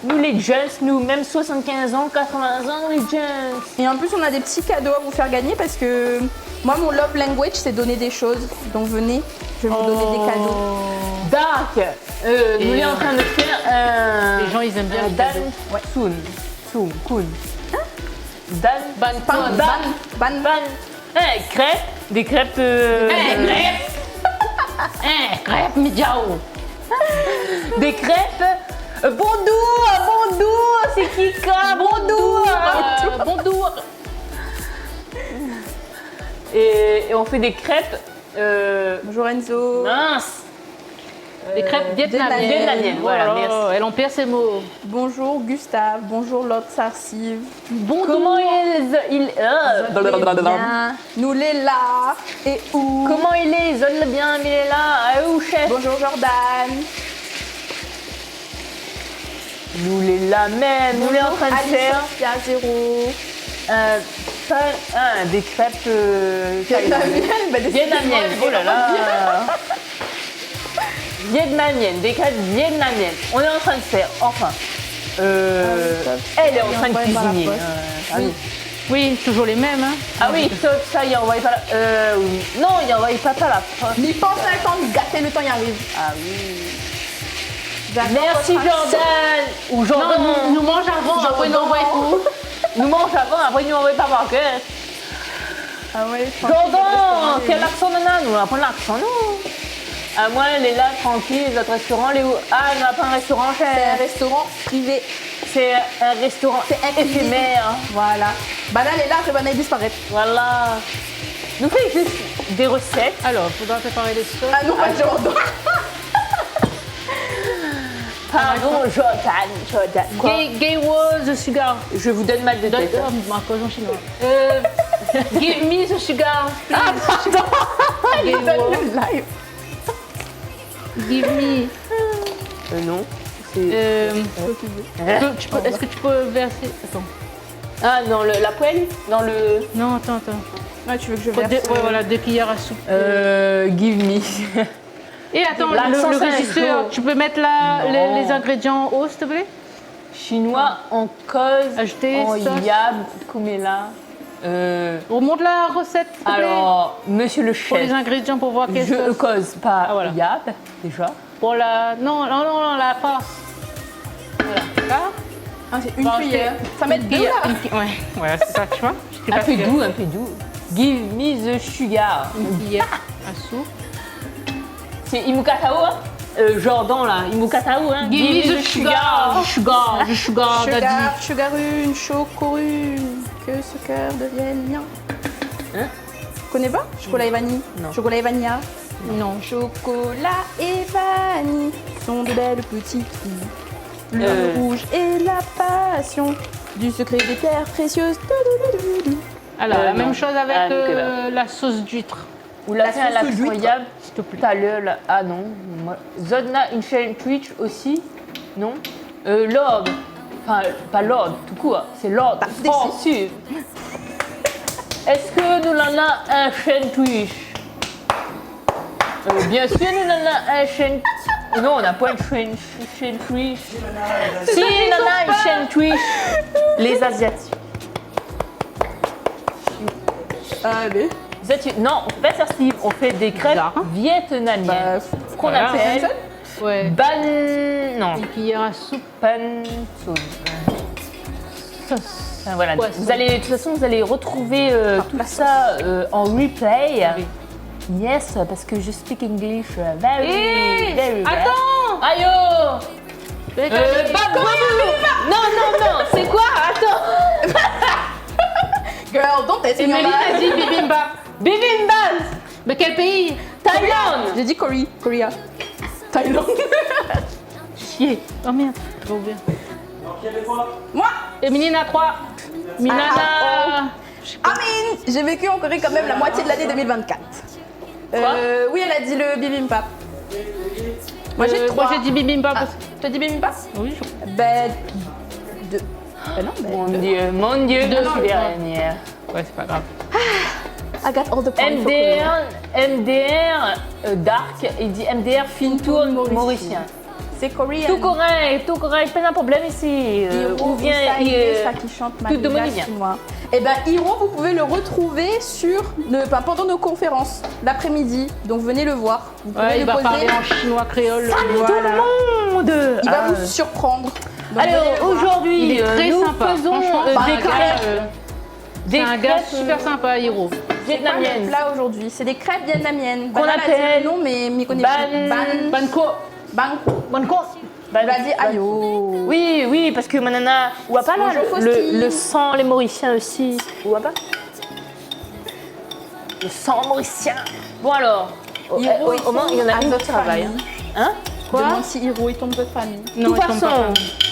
nous les jeunes, nous, même 75 ans, 80 ans, les jeunes. Et en plus, on a des petits cadeaux à vous faire gagner parce que moi, mon love language, c'est donner des choses. Donc venez, je vais vous donner des cadeaux. Dark, nous les en train de faire un. Les gens, ils aiment bien les Dan cadeaux. Kun. Dan Ban. Crêpes, des crêpes. Crêpe, midiao. Des crêpes. Bonjour, c'est Kika, bonjour. Bonjour. Et on fait des crêpes. Bonjour Enzo. Mince. Des crêpes vietnamiennes. Voilà, merci. Elle en perd ses mots. Bonjour Gustave. Bonjour Lot Sarsiv. Comment il Bien. Nous les là. Et où? Comment il est? Ils ont bien, il est là. Ah, où, chef? Bonjour Jordan. Nous les là même. Nous les en train de faire. Il y a 0. Des crêpes Vietnamiennes. Oh là là. Vietnamiennes, des crêpes vietnamiennes. On est en train de faire, enfin. Elle est en train de cuisiner. Oui, toujours les mêmes. Hein. Ah oui, ça, il envoie pas la... non, il envoie pas la poste. Mais pense à le temps, mais gâter le temps, y arrive. Ah oui. J'adore Merci votre accent. Jordan. Ou Jordan. Non, nous mange avant, après nous envoie tout. Nous mange avant, après nous envoie pas par cœur. Ah ouais, je pense que Jordan, je quel accent nana? Nous on a pas l'accent, non. À moi, elle est là, tranquille, les autres restaurants, les où? Ah, on n'a pas un restaurant, C'est un restaurant privé. c'est un restaurant éphémère. Voilà. Banane est là, après Banane disparaît. Voilà. Nous faisons juste des recettes. Alors, il faudra préparer les sauces. Ah non, pas Jordan. Pardon, Jordan. Quoi? Gay was the sugar. Je vous donne mal de tête. Ma cause en chinois. Give me the sugar. Ah, pardon. Gay Donne was. le live. Give me. Non. C'est... Est-ce que tu peux verser. Attends. Ah, dans la poêle? Dans le... Non, attends. Ouais, tu veux que je Ouais, verse voilà, 2 cuillères à soupe. Give me. Et attends, L'accent, le c'est un régisseur, jour. tu peux mettre là Non. les ingrédients en haut, s'il te plaît? Chinois en cause, Ajouter en sauce. yab, kumela. Remonte la recette, s'il te plaît. Alors, monsieur le Pour les chef, ingrédients pour voir quelle je sauce. cause pas Ah, voilà. yab, déjà. Pour la. Non, la farce. Voilà, ça. Ah, c'est une Bon, cuillère. Ça met 2 cuillère, là. Ouais, voilà, c'est ça, tu vois. Je t'ai Un pas peu fait. doux, un peu doux. Give me the sugar. Une cuillère à soupe. C'est imukatao, hein? Jordan là, Imokatao, hein. Give me the sugar. Sugar, daddy. Sugarune, chocorune, que ce cœur devienne mien. Hein? Tu connais pas? Chocolat et vanille. Non. Chocolat et vanilla. Non. Chocolat et vanille sont de belles petites filles. Le rouge et la passion du secret des pierres précieuses. Alors, la non. même chose avec Ah, Nicolas. la sauce d'huître. Ou la La fin sauce d'huître. incroyable. S'il te plaît. Tout à l'heure, là. Ah non. Moi. Zodna Inchen Twitch aussi. Non. Lord. Enfin, pas Lord, tout court. C'est Lord. Français. Est-ce que nous en avons un chaîne Twitch? Bien sûr, nous en avons un chaîne. Non, on n'a pas une chaîne Twitch. Si, nous en avons une chaîne Twitch. Les Asiatiques. Allez. Non, on fait pas ça, Steve. On fait des crêpes Bizarre, hein? vietnamiennes Bah, qu'on voilà. appelle Ouais. non, Une cuillère à soupe. pansoun. Sauce. Enfin, voilà. Poisson. Vous allez, de toute façon, vous allez retrouver tout ça en replay. Oui. Yes, parce que je speak English very, Hé, very well. attends. Aïe non, c'est quoi? Attends. Girl, don't test me. Emeline a dit bibimbap. Bibimbap. Mais quel pays? Thaïlande. J'ai dit Korea. Thaïlande. Chier. Oh merde. Trop bien. Moi, Emeline a 3. Milana. Amine, j'ai vécu en Corée quand même la moitié de l'année 2024. Oui, elle a dit le bibimbap. Moi j'ai 3. Moi j'ai dit bibimbap. Ah, t'as dit bibimbap? Oui, Ben, 2. Ben non, Mon ben. Dieu, je non, suis non. dernière. Ouais, c'est pas grave. I got all the points for Korea. MDR Dark, il dit MDR Fintour mauricien. C'est coréen. Tout correct, pas de problème ici. Où vient ça qui chante tout de Manila Bolivien. chinois. Et ben Hiro, vous pouvez le retrouver pendant nos conférences l'après-midi. Donc venez le voir. Vous pouvez Ouais, il lui va poser. parler en chinois créole. Voilà. monde. Il va vous surprendre. Donc, venez Alors le voir. aujourd'hui, Il est très nous sympa. faisons Franchement, des c'est un gars, crêpes, c'est un gars crêpes, super sympa, Hiro. C'est quoi le vietnamiennes. plat aujourd'hui? C'est des crêpes vietnamiennes. Qu'on Banane a dit appelle le nom, mais m'y connaît ban- plus. Banco. Banco. Banco. On l'a dit ayo. Oui, parce que manana, ou pas là, Bonjour, Faustine. le sang, les Mauriciens aussi, ou pas. Le sang mauricien. Bon alors, Hiro, au moins il y en a à une notre qui travaille. famille. Hein? Quoi? Demande si Hiro est tombe de votre famille. De toute façon,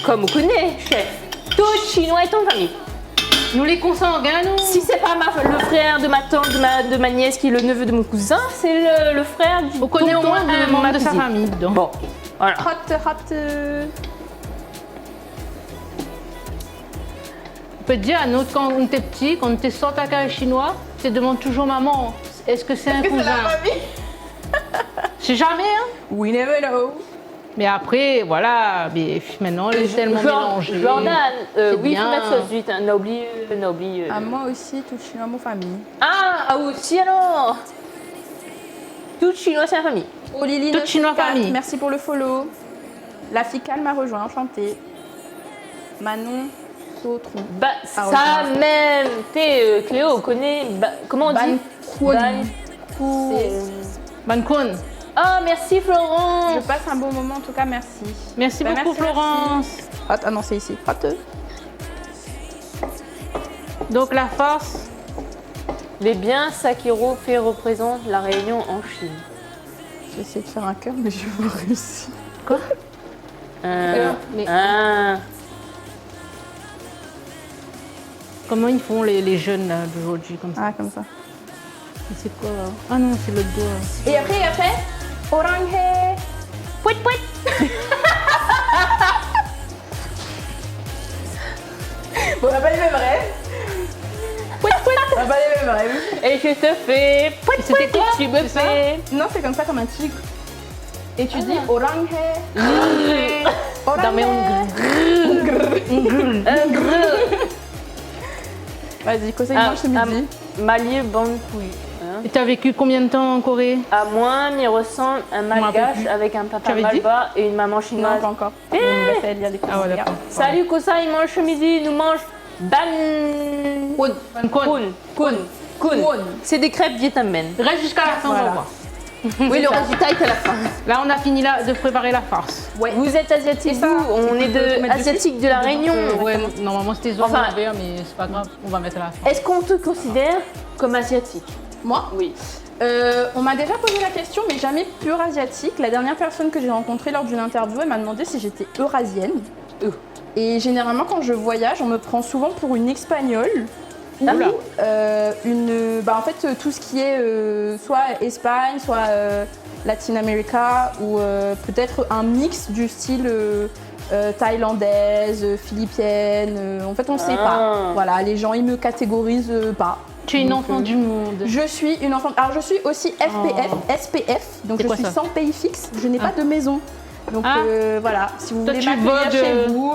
comme vous connaissez, chef, tout chinois est en famille. Nous les consanguins, nous. Si c'est pas le frère de ma tante, de ma nièce qui est le neveu de mon cousin, c'est le frère du On connaît au tonton moins un membre ma de sa cousine. famille dedans. Bon, voilà. Hot. On peut te dire, nous, quand on était petit, quand on était sorti à un chinois, tu te demandes toujours maman, est-ce que c'est un C'est la cousin? famille. C'est jamais, hein. We never know. Mais après, voilà, mais maintenant, elle est tellement mélangée. Jordan, oui, il bien. faut mettre sauce d'huître, hein. On a oublié. À moi aussi, tout chinois, mon famille. Ah aussi alors. Tout chinois, c'est la famille. Oh Lily, Toute chinois 904, famille. merci pour le follow. La Ficale m'a rejoint, enchantée. Manon Sautron. Bah, Ah, ça même. T'es Cléo, on connaît. Comment on dit? Banquon. Bancon. Ah, merci Florence. Je passe un bon moment, en tout cas, merci. Merci Bah, beaucoup, merci. Florence. Hot, ah non, c'est ici. Hot. Donc, la force. Les biens Sakiro fait représente la Réunion en Chine. J'ai essayé de faire un cœur, mais je vais pas réussir. Mais- Ah. Comment ils font les jeunes là, d'aujourd'hui comme ça? Ah, comme ça. C'est quoi là? Ah non, c'est le doigt. Et après, Orange. Pouit, pouit. Bon, on n'a pas les mêmes rêves. On n'a pas les mêmes rêves. Et je te fais. Pouit, C'était pouit, quoi? Tu me C'est ça fais. Non, c'est comme ça, comme un tigre. Et tu dis Orange. Non, mais Un gros. Vas-y, Cosa, il mange ce midi. Malier Bankouille. Hein. Et t'as vécu combien de temps en Corée? À moi, il ressemble un rappelle malgache plus. avec un papa Tu avais dit malba et une maman Non, chinoise. pas encore. Il y a une vaisselle, il y a des Ah ouais, d'accord. Salut Kosa, il mange ce midi, il nous mange ban... Bancon. Kun. Kun. C'est des crêpes vietnamiennes. Reste jusqu'à la fin, on va Voilà. voir. Oui, le résultat est à la fin. Là, on a fini de préparer la farce. Ouais. Vous êtes asiatique, C'est ça. vous, on est peux mettre asiatique de la Réunion. Ouais, normalement c'était zone Enfin- vert, mais c'est pas grave, on va mettre à la fin. Est-ce qu'on te considère comme asiatique? Moi, Oui. on m'a déjà posé la question, mais jamais pure asiatique. La dernière personne que j'ai rencontrée lors d'une interview, elle m'a demandé si j'étais eurasienne. Et généralement, quand je voyage, on me prend souvent pour une espagnole. Ou Oula. en fait, tout ce qui est soit Espagne, soit Latin America, ou peut-être un mix du style thaïlandaise, philippienne. En fait, on ne sait pas. Voilà, les gens, ils me catégorisent pas. Tu es une enfant du monde. Je suis une enfant. Alors, je suis aussi SPF, donc C'est je quoi suis ça sans pays fixe. Je n'ai pas de maison. Donc voilà, si vous Toi, voulez tu m'accueillir vogues, chez vous,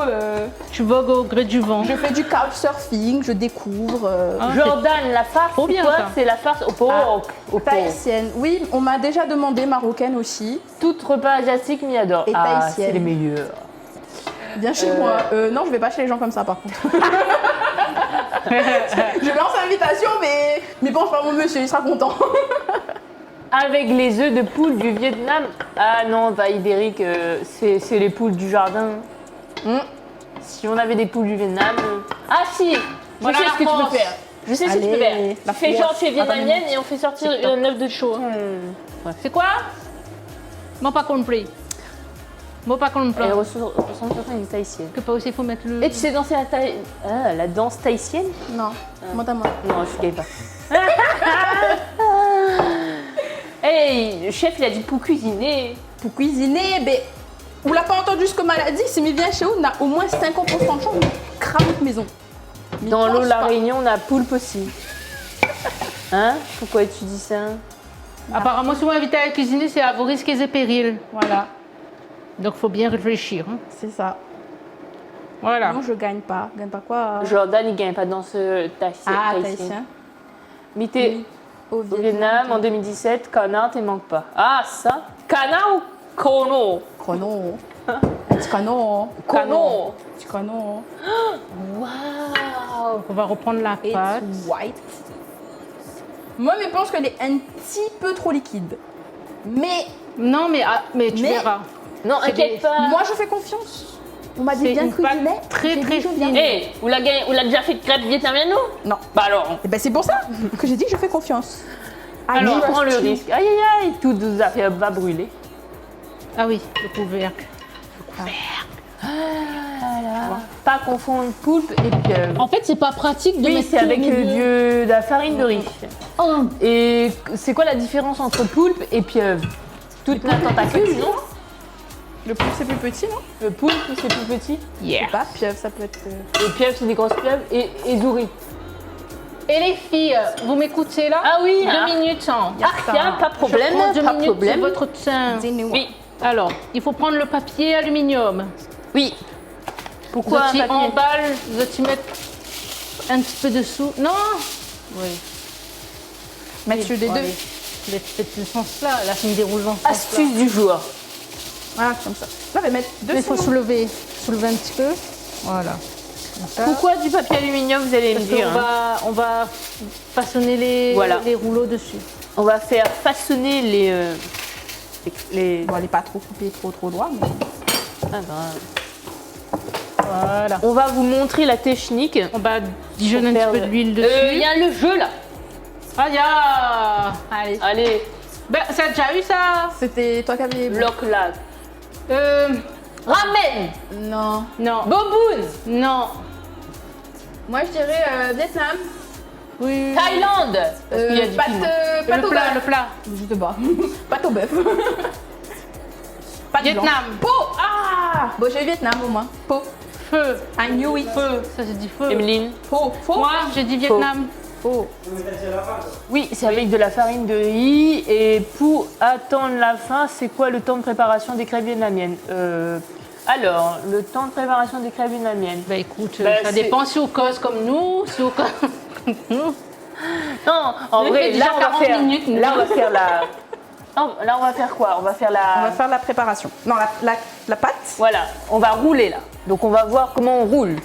Tu vogues au gré du vent. je fais du couchsurfing, je découvre. Jordan, la farce, trop c'est bien, quoi? ça. C'est la farce au porc. Au porc. Tahitienne, oui, on m'a déjà demandé, marocaine aussi. Tout repas asiatique, m'y adore. Et Ah, tahitienne. c'est les meilleurs. Bien chez moi. Non, je vais pas chez les gens comme ça par contre. Je lance l'invitation, mais bon, je pas mon monsieur, il sera content. Avec les œufs de poule du Vietnam. Ah non, Vaïdéric, c'est les poules du jardin. Si on avait des poules du Vietnam. Ah si, je Voilà sais la ce que tu France. peux faire. Je sais ce que tu peux Allez, faire. la Tu fais France. genre tu es Ah, bah, vietnamienne et on fait sortir un œuf de chaud. C'est quoi? Moi pas compris. Moi pas compris. Elle ressemble surtout à une tahitienne. Que pas aussi faut mettre le. Et tu sais danser la danse tahitienne? Non, moi à moi. Non, je gagne pas. Hey, le chef il a dit pour cuisiner. Pour cuisiner, ben, on l'a pas entendu ce que m'a dit. Si m'il vient chez vous, on a au moins 50% de chance de cramer notre maison. Mais Dans l'eau pense la pas. Réunion, on a poulpe aussi. Hein? Pourquoi tu dis ça? Apparemment, si vous m'invitez à cuisiner, c'est à vos risques et périls. Voilà, Donc faut bien réfléchir. Hein. c'est ça. Voilà. Non, je gagne pas. Gagne pas quoi Jordan il gagne pas dans ce tahitien. tahitien. Mais t'es Oui. Au au Vietnam en 2017, canard t'es manque pas. Ah ça? Canard ou kono? Chrono. Un petit canon. Kono. Petit canon. Waouh! On va reprendre la It's pâte. white. Moi, je pense qu'elle est un petit peu trop liquide. Mais Non, mais tu Mais- verras. Non, C'est inquiète des- pas. moi, je fais confiance. On m'a dit C'est bien une pâte cuisiner. très, J'ai dit, très je viens. fine. Hé, vous l'a déjà fait de crêpes vietnamiennes nous? Non. Bah alors. Et ben c'est pour ça que j'ai dit que je fais confiance. Alors, trust prends le you. risque. Aïe aïe aïe, tout vous va brûler. Ah oui, le couvercle. Pas confondre poulpe et pieuvre. En fait, c'est pas pratique de Oui, mettre c'est tout au avec milieu. de la farine de riz. Oh. Et c'est quoi la différence entre poulpe et pieuvre? Toute la tentacule, non? Le poulet c'est plus petit, non? Le poulpe, c'est plus petit. Yeah. Pas pieuvre, ça peut être. Les pieuvres, c'est des grosses pieuvres. Et zouri. Et les filles, vous m'écoutez là? Ah oui, 2 hein. minutes. Hein. Ah, tiens, pas de problème, Je prends 2 pas de minutes problème. sur votre teint. Dis-nous. Oui, Alors, il faut prendre le papier aluminium. oui. Pourquoi Vous un y papier? emballe, vous y mettre un petit peu dessous. Non. Oui. Mettre sur les deux. Faites le sens là, la fine déroule dans ce sens-là. Astuce du jour. Voilà, comme ça. Là, on va mettre deux Il faut secondes. soulever un petit peu. Voilà. Comme ça. Pourquoi du papier aluminium, vous allez me Parce dire? qu'on Hein. on va façonner les rouleaux dessus. On va faire façonner les... Bon, elle est pas trop coupée, trop droit, mais. Ah, grave. Voilà. On va vous montrer la technique. On va dijonner un Pour petit peu faire- d'huile dessus. Il y a le jeu là. Ah, ya. Allez. Allez, Ben, ça a déjà eu ça. C'était toi qui avais. bloc là. Ramen, Non. Non. boboon, Non. Moi, je dirais Vietnam. Oui. Thaïlande. Parce qu'il y a du Pâte, piment. pâte Le au plat, bœuf. le plat. Je sais pas. Pâte au bœuf. Pâte Vietnam. blanche. Po. Ah. Bon, j'ai Vietnam au moins. Po. Feu. I knew it. Feu. Ça, c'est dit feu. Emeline. Po. Faux. Moi, j'ai dit Vietnam. Faux. Oui, c'est avec de la farine de riz. Et pour attendre la fin, c'est quoi le temps de préparation des crêpes vietnamiennes? Alors, le temps de préparation des crêpes vietnamiennes. Bah écoute, Bah, ça c'est- dépend si on cause comme nous, si on cause comme nous. Non, en On vrai, fait déjà là on va 40 faire. minutes, nous. Là on va faire la. Non, là on va faire quoi? On va faire la. On va faire la préparation. Non, la pâte. Voilà, on va rouler là. Donc on va voir comment on roule.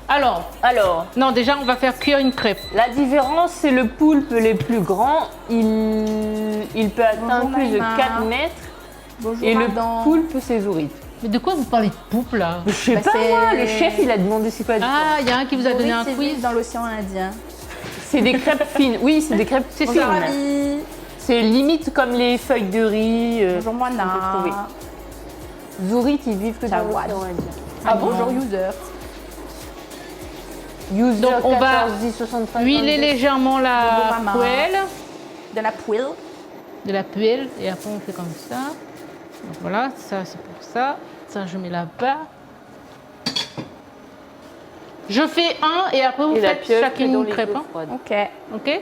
Alors, Alors, non, déjà, on va faire cuire une crêpe. la différence, c'est le poulpe les plus grands, il il peut atteindre Bonjour, plus de Naïma. 4 mètres. Bonjour, Et le madame. poulpe, c'est Zourit. Mais de quoi vous parlez de poupe là? Je sais Bah, pas c'est- moi, le chef il a demandé c'est quoi. Ah, il y a un qui vous a donné un Zourit, quiz. c'est dans l'océan Indien. C'est des crêpes fines. Oui, c'est des crêpes C'est fines. Bonjour, Ravi. C'est limite comme les feuilles de riz. Bonjour, qu'on peut trouver. Moana. Zourit, ils vivent que dans Ciao, l'océan Wad. Indien. Ah, bonjour, user. User Donc, on va 14 10 65 Huiler 22. légèrement la Bonjour, maman. poêle, De la poêle. de la puelle, et après on fait comme ça. Donc voilà, ça c'est pour ça. Ça je mets là-bas. Je fais un et après vous Et la faites pieuvre chacune dans une les crêpe. eaux Hein. froides. Ok. Ok?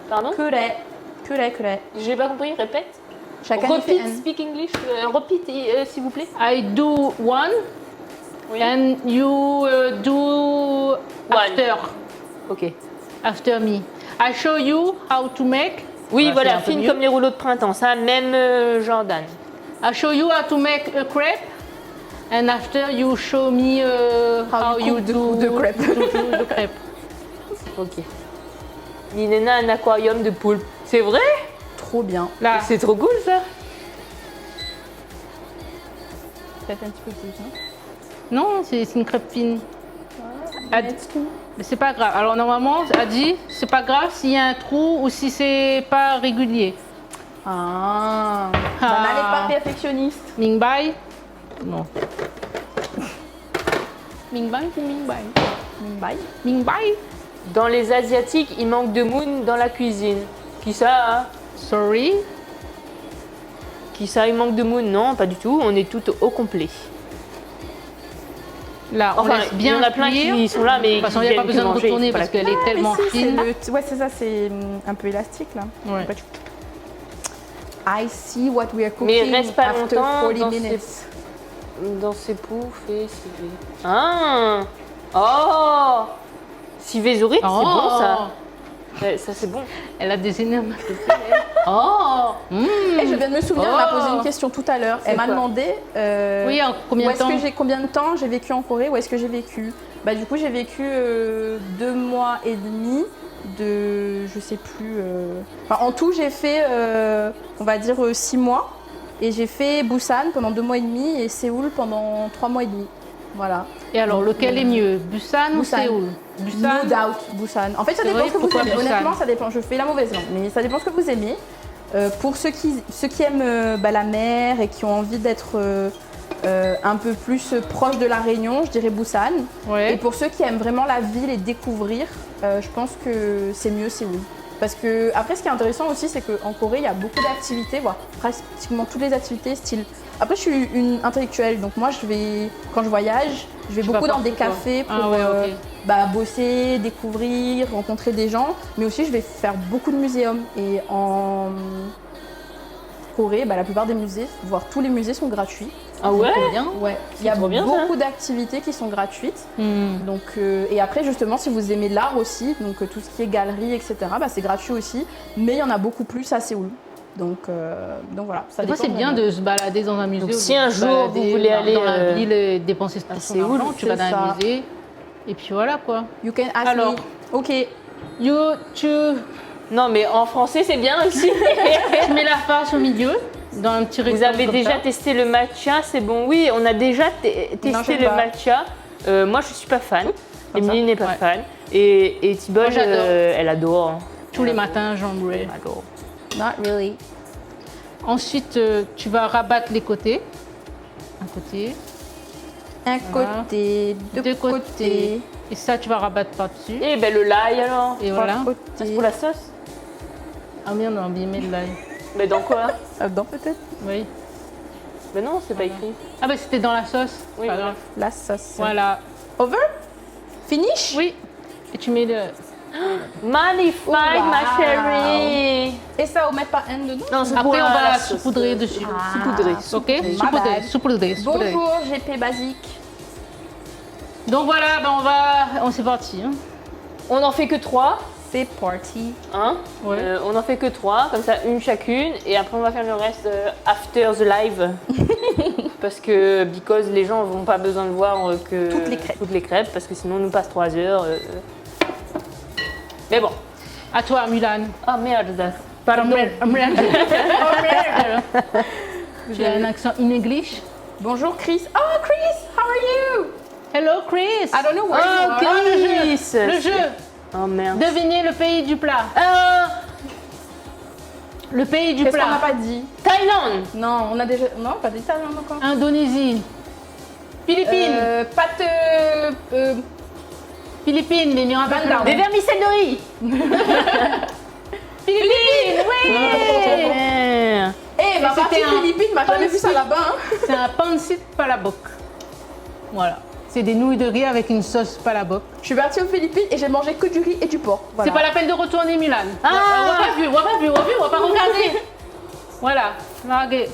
Pardon? Curé. J'ai pas compris, répète. Chacun y fait Repeat, un. speak English. Repeat, s'il vous plaît. I do one Oui. and you do after. Ok. After me. I show you how to make. Oui, c'est voilà, un peu fine mieux. comme les rouleaux de printemps. Ça, même Jordan. I show you how to make a crepe. And after you show me how you cook do the crepe. the crepe. Ok. Ninena, un aquarium de poulpe. C'est vrai? Trop bien. Là, C'est trop cool ça. Peut-être un petit peu plus. Hein. non, c'est une crêpe fine. Ad- Let's go. Mais c'est pas grave. Alors normalement, a dit, c'est pas grave s'il y a un trou ou si c'est pas régulier. Ah. Ah. N'allez pas perfectionniste. Ming bai? Non. Ming bang ou Ming bang? Ming bang. Ming bai? Dans les Asiatiques, il manque de moon dans la cuisine. Qui ça, hein? Sorry. Qui ça, il manque de moon? Non, pas du tout. On est tout au complet. Là, on Enfin, laisse il y bien en a plein cuire. qui sont là, mais De toute façon, qui il n'y a pas viennent que besoin de manger, retourner c'est pas parce la qu'elle est tellement mais si, c'est fine. ouais, c'est ça, c'est un peu élastique là. Ouais. I see what we are cooking Mais il reste pas after longtemps 40 dans minutes. Dans ses poufs et civet. Ah! Oh! Civet Zourit, c'est bon ça. Ça c'est bon. Elle a des énormes. Oh. Et je viens de me souvenir, elle m'a posé Oh. une question tout à l'heure. Elle m'a quoi demandé Oui, en combien où de est-ce temps? que j'ai combien de temps j'ai vécu en Corée, où est-ce que j'ai vécu. Bah du coup j'ai vécu 2 mois et demi de je sais plus. Enfin, en tout j'ai fait on va dire 6 mois et j'ai fait Busan pendant 2 mois et demi et Séoul pendant 3 mois et demi. Voilà. Et alors, lequel est mieux, Busan ou Busan. Séoul? No doubt, Busan. En fait, ça C'est dépend vrai, ce que vous pourquoi aimez. Busan? Honnêtement, ça dépend. Je fais la mauvaise langue, mais ça dépend ce que vous aimez. Pour ceux qui aiment la mer et qui ont envie d'être un peu plus proche de la Réunion, je dirais Busan. Ouais. Et pour ceux qui aiment vraiment la ville et découvrir, je pense que c'est mieux Séoul. Parce que après, ce qui est intéressant aussi, c'est qu'en Corée, il y a beaucoup d'activités, voire pratiquement toutes les activités, style. Après, je suis une intellectuelle, donc moi, quand je voyage, je vais Tu vas beaucoup dans des partout, quoi. cafés pour Ah ouais, ok. bosser, découvrir, rencontrer des gens, mais aussi je vais faire beaucoup de muséums. Et en Corée, la plupart des musées, voire tous les musées sont gratuits. Ah ouais? Trop bien. Ouais, il y a trop bien, ça. beaucoup d'activités qui sont gratuites. Hmm. Donc, et après, justement, si vous aimez l'art aussi, donc tout ce qui est galerie, etc., c'est gratuit aussi. Mais il y en a beaucoup plus à Séoul. Donc voilà. Ça Des fois, dépend c'est bien vraiment. de se balader dans un musée. Donc, ou de si un se jour, balader vous voulez aller, dans la ville et dépenser tout à son Séoul, argent, tu vas c'est dans un ça. musée. Et puis voilà quoi. You can ask Alors. me. Ok. Tu Non, mais en français, c'est bien aussi. mets la face au milieu, dans un petit Vous rectangle avez comme déjà ça. testé le matcha, c'est bon. Oui, on a déjà testé j'aime le pas. matcha. Moi, je suis pas fan. Comme ça. Emily n'est pas Ouais. fan. Et Thibol, Moi, j'adore. elle adore. hein. Tous les matins, j'en bois. Elle adore. Not really. Ensuite, tu vas rabattre les côtés. Un côté, Un Voilà. côté, deux côtés. Et ça, tu vas rabattre par-dessus. Et ben le l'ail alors. Et Trois voilà. côtés. C'est pour la sauce. Ah merde, on a abîmé de l'ail. Mais dans quoi? Dedans peut-être. Oui. Mais non, c'est pas écrit. Ah bah c'était dans la sauce. Oui, Pas voilà. grave. La sauce. Voilà. Over? Finish? Oui. Et tu mets le... Magnifique, Oh, ma wow. chérie. Et ça, on met pas un dedans? Non, c'est Après, pour on va la sauce. saupoudrer dessus. Saupoudrer. Ok. My Saupoudrer, bad. saupoudrer, saupoudrer. Bonjour, GP Basique. Donc voilà, ben on c'est parti. Hein. On n'en fait que 3. C'est parti. Hein. Ouais. On en fait que 3, comme ça une chacune, et après on va faire le reste after the live. Parce que because les gens n'ont pas besoin de voir que Toutes les crêpes. parce que sinon on nous passe 3 heures. Mais bon. À toi, Mulan. Ah merde. Pardon. J'ai un accent in English. Bonjour Chris. Oh Chris, how are you? Hello Chris. I don't know where you Oh, are. Chris. Le jeu. Oh merde. Devinez le pays du plat. Le pays du Qu'est-ce qu'on n'a plat. pas dit? Thaïlande. Non, on a déjà. Non, pas dit Thaïlande encore. Indonésie. Philippines. Pâte. Philippines, les Émirats Van Damme. Des vermicelles de riz. Philippines, oui. Eh, ma c'était partie un Philippines m'a jamais vu ça pancit. là-bas. Hein. C'est un pancit palabok. Voilà. C'est des nouilles de riz avec une sauce palabok. Je suis partie aux Philippines et j'ai mangé que du riz et du porc. Voilà. C'est pas la peine de retourner Milan. Ah. On va pas vu, on va pas vu, on va pas regarder. Voilà. Regardez.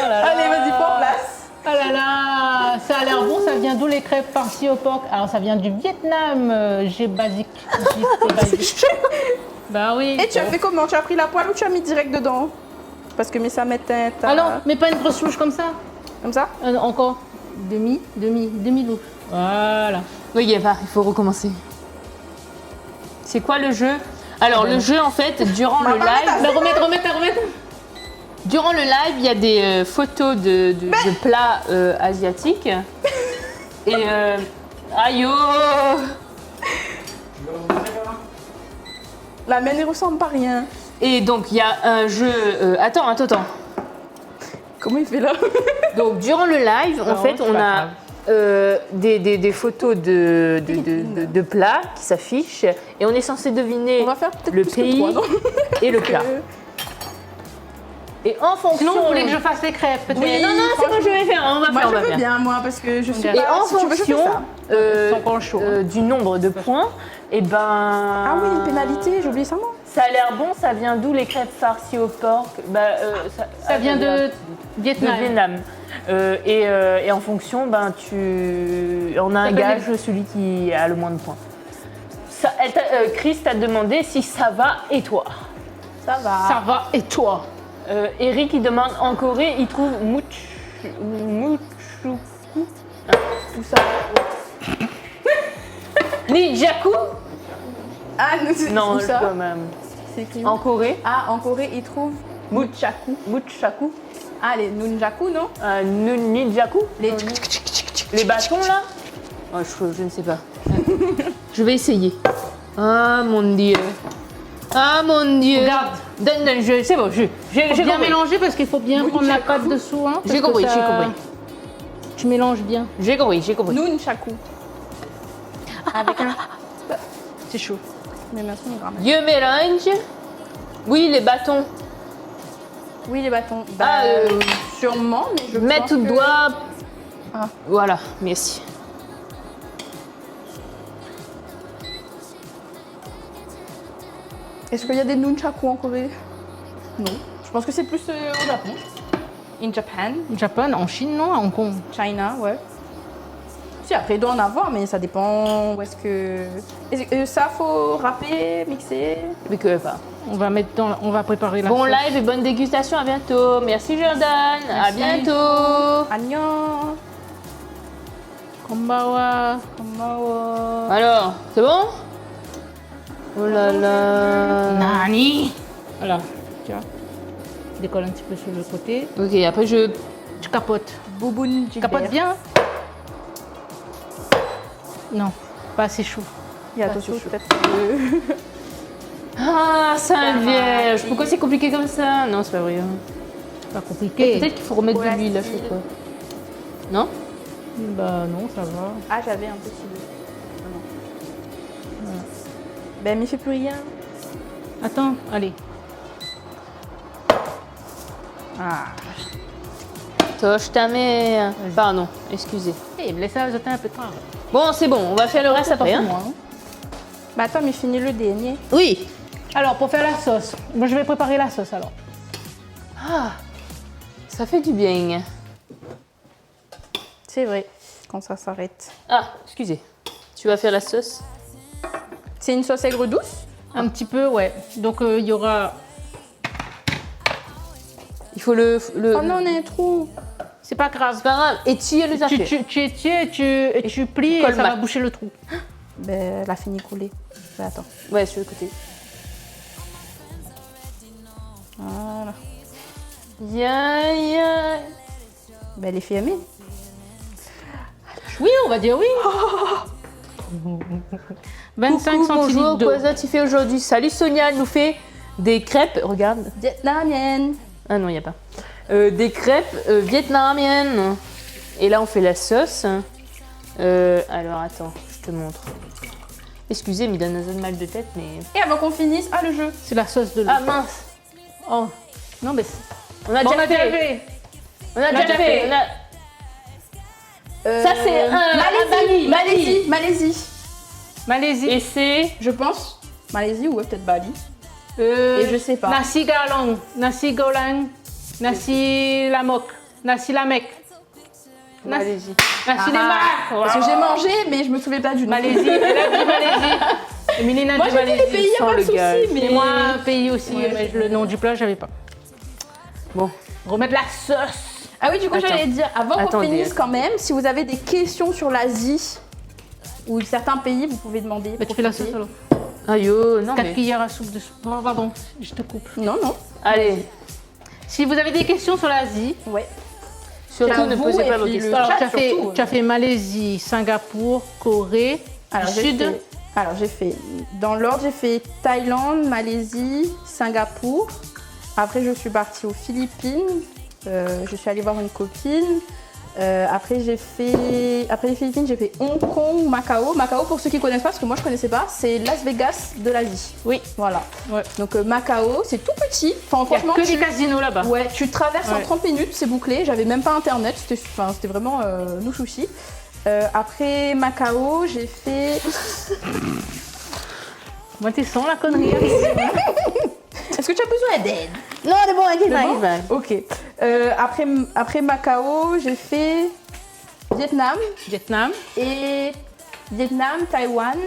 Allez, vas-y, prends place. Oh là là, ça a l'air bon, ça vient d'où les crêpes farcies au porc? Alors ça vient du Vietnam, j'ai basique. Bah oui. Et tu as fait comment? Tu as pris la poêle ou tu as mis direct dedans? Parce que mais ça mettait. Ah non, mais pas une grosse louche comme ça. Comme ça? Encore. Demi louche. Voilà. Oui, Eva, il faut recommencer. C'est quoi le jeu? Alors, le jeu, en fait, durant le live... Mais remettre. Durant le live, il y a des photos de plats asiatiques. Et... aïe oh. La mienne ne ressemble pas à rien. Et donc, il y a un jeu... Attends. Comment il fait là? Donc, durant le live, en fait, on a des photos de plats qui s'affichent. Et on est censé deviner On va faire peut-être le plus que pays trois, non? et le plat. Et en fonction... Sinon, vous voulez que je fasse les crêpes peut-être? Oui, non, c'est moi je vais faire. On va Moi faire, on je va veux faire. bien, moi, parce que je suis. Et Et pas- en si tu veux, je fais fonction ça. Ils sont encore chauds, hein. du nombre de points, et ben... Ah oui, une pénalité, j'ai oublié ça, moi. Ça a l'air bon, ça vient d'où les crêpes farcies au porc? Ça vient de Vietnam. Vietnam. Et en fonction, ben, on a un Ça peut gage, celui qui a le moins de points. Chris t'a demandé si ça va et toi. Ça va. Ça va, et toi? Eric il demande en Corée, il trouve Muchuku. Où ça? Nijaku? Ah, c'est Non, où ça? quand même. C'est écrit où? En Corée, Ah, en Corée, ils trouvent Muchaku. Muchaku. Ah, les Nunjaku, non? Nijaku? Les. Les bâtons là? Oh, je ne sais pas. Je vais essayer. Ah mon dieu. Ah mon dieu. Regarde. Donne, c'est bon, j'ai Faut bien compris. mélanger parce qu'il faut bien prendre la pâte dessous. Hein, parce J'ai que compris, ça- j'ai compris. Tu mélanges bien. J'ai compris. Nunchaku. Avec un. C'est chaud. Mais merci, mon grand. Je mélange. Oui, les bâtons. Oui, les bâtons. Ah, sûrement, mais je Mets pense tout que- doigt. Ah. Voilà, merci. Est-ce qu'il y a des Nunchaku en Corée? Non. Je pense que c'est plus au Japon. In Japan. Japon, en Chine, non? À Hong Kong. China, ouais. Si, après, il doit en avoir, mais ça dépend où est-ce que... ça, faut râper, mixer. Mais que pas. On va préparer la Bon sauce. live et bonne dégustation, à bientôt. Merci Jordan, à bientôt. Annyeong. Konbawa. Konbawa. Alors, c'est bon? Oh là là. Nani? Voilà, tu vois. Décolle un petit peu sur le côté. Ok, après je... Tu capotes. Bouboune Tu capotes bien? Non, pas assez chaud. Il y a attention, peut-être que... Ah, Saint-Vierge, pourquoi c'est compliqué comme ça? Non, c'est pas vrai. C'est pas compliqué. Peut-être qu'il faut remettre Ouais, de l'huile à si. chaque fois. Non? Bah non, ça va. Ah, j'avais un petit... Non. Ben, mais il fait plus rien. Attends, allez. Ah. Toche ta mère. Pardon, excusez. Eh, laisse-la ajouter un peu de temps. Bon, c'est bon, on va faire le reste après. Hein. Moi, hein. Bah attends, mais finis le dernier. Oui. Alors, pour faire la sauce, moi je vais préparer la sauce alors. Ah, ça fait du bien. C'est vrai, quand ça s'arrête. Ah, excusez. Tu vas faire la sauce? C'est une sauce aigre douce? Un petit peu, ouais. Donc il y aura. Il faut le... Oh non, on a un trou. C'est pas grave. C'est pas grave, étire les Tu affaires. étires et tu plies et ça va colmates. boucher le trou. Ben, la fini couler. Ben, attends. Ouais, sur le côté. Voilà. Ya. Ben, elle est fermée. Oui, on va dire oui. 25 Coucou, centilitres bonjour, d'eau. quoi tu fais aujourd'hui? Salut Sonia, elle nous fait des crêpes, regarde. Vietnamienne. Ah non, il n'y a pas. Des crêpes vietnamiennes. Et là, on fait la sauce. Alors, attends, je te montre. Excusez, mais il donne un mal de tête, mais... Et avant qu'on finisse, le jeu. C'est la sauce de l'eau. Ah mince. Oh. Non, mais On a bon, déjà fait. On a déjà fait. On a- Ça, c'est un Malaisie. Malaisie. Et c'est... Je pense. Malaisie ou peut-être Bali. Et je sais pas. Nasi Galang, Nasi Golang, Nasi Lamok, Nasi Lamek, Malaisie. Nasi Lemak. Parce que j'ai mangé, mais je me souviens pas du nom. Malaisie, elle a dit Malaisie. Emilina Moi dit j'ai dit les Malaisie. pays, sans pas de le gaz. soucis, mais... Et moi, un pays aussi, Ouais, mais le nom du plat, j'avais pas. Bon. Remettre la sauce. Ah oui, du coup, Attends. j'allais dire, avant qu'on Attendez, finisse attends. quand même, si vous avez des questions sur l'Asie ou certains pays, vous pouvez demander. Bah, tu fais la profitez. sauce alors. Ah yo, non 4 mais... cuillères à soupe de soupe. Oh, pardon, je te coupe. Non, non. Allez, Si vous avez des questions sur l'Asie, Ouais. surtout C'est à ne vous posez et pas vos puis le- questions. alors chat, tu as fait, surtout, tu as fait Malaisie, Singapour, Corée, Alors, du j'ai Sud. fait- Alors, j'ai fait, dans l'ordre, j'ai fait Thaïlande, Malaisie, Singapour. Après, je suis partie aux Philippines. Je suis allée voir une copine. Après les Philippines, j'ai fait Hong Kong, Macao. Macao, pour ceux qui connaissent pas, parce que moi je connaissais pas, c'est Las Vegas de l'Asie. Oui. Voilà. Ouais. Donc Macao, c'est tout petit. Enfin, Il n'y a franchement, que des casinos là-bas. ouais, tu traverses en Ouais. 30 minutes, c'est bouclé. J'avais même pas internet, c'était vraiment nous chouchi. Après Macao, j'ai fait. Moi, tu sens la connerie. Est-ce que tu as besoin d'aide? Non, c'est bon, C'est arrive. bon Ok. Après Macao, j'ai fait Vietnam Vietnam. et Vietnam, Taïwan.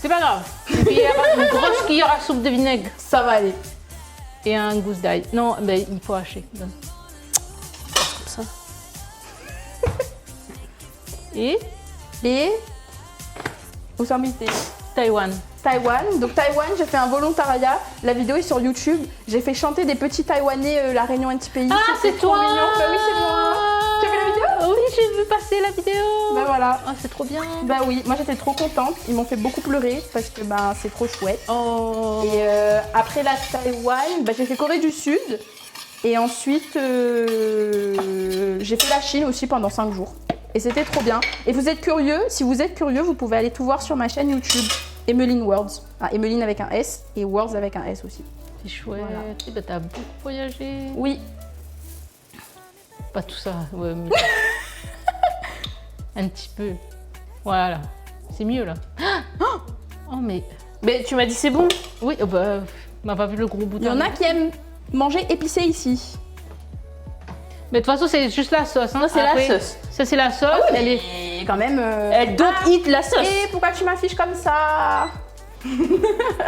C'est pas grave. Une grosse cuillère à soupe de vinaigre Ça va aller. et un gousse d'ail. Non, mais il faut hacher. Donne. Comme ça. Et Et où sont invités Taïwan. Taïwan. Donc Taïwan, j'ai fait un volontariat. La vidéo est sur YouTube. J'ai fait chanter des petits Taïwanais la réunion anti-pays. Ah, C'était c'est trop toi. mignon. Bah oui, c'est moi. Tu as vu la vidéo? Oui, j'ai vu passer la vidéo. Bah voilà. Oh, c'est trop bien. Bah oui, moi j'étais trop contente. Ils m'ont fait beaucoup pleurer parce que bah, c'est trop chouette. Oh. Et après la Taïwan, bah, j'ai fait Corée du Sud. Et ensuite, j'ai fait la Chine aussi pendant 5 jours. Et c'était trop bien. Et vous êtes curieux, si vous êtes curieux, vous pouvez aller tout voir sur ma chaîne YouTube. Emeline Worlds. Ah, Emeline avec un S et Worlds avec un S aussi. C'est chouette. Voilà. Eh ben, t'as beaucoup voyagé. Oui. Pas tout ça. Ouais, mais... un petit peu. Voilà. C'est mieux là. Oh, mais. Mais tu m'as dit c'est bon. Oui, oh, bah. On m'a pas vu le gros bout. Il y en a qui aiment manger épicé ici. Mais de toute façon, c'est juste la sauce. Hein. Ça, c'est la Après, sauce. Ça, c'est la sauce. Elle est. Et quand même. Elle don't eat la sauce. Et pourquoi tu m'affiches comme ça?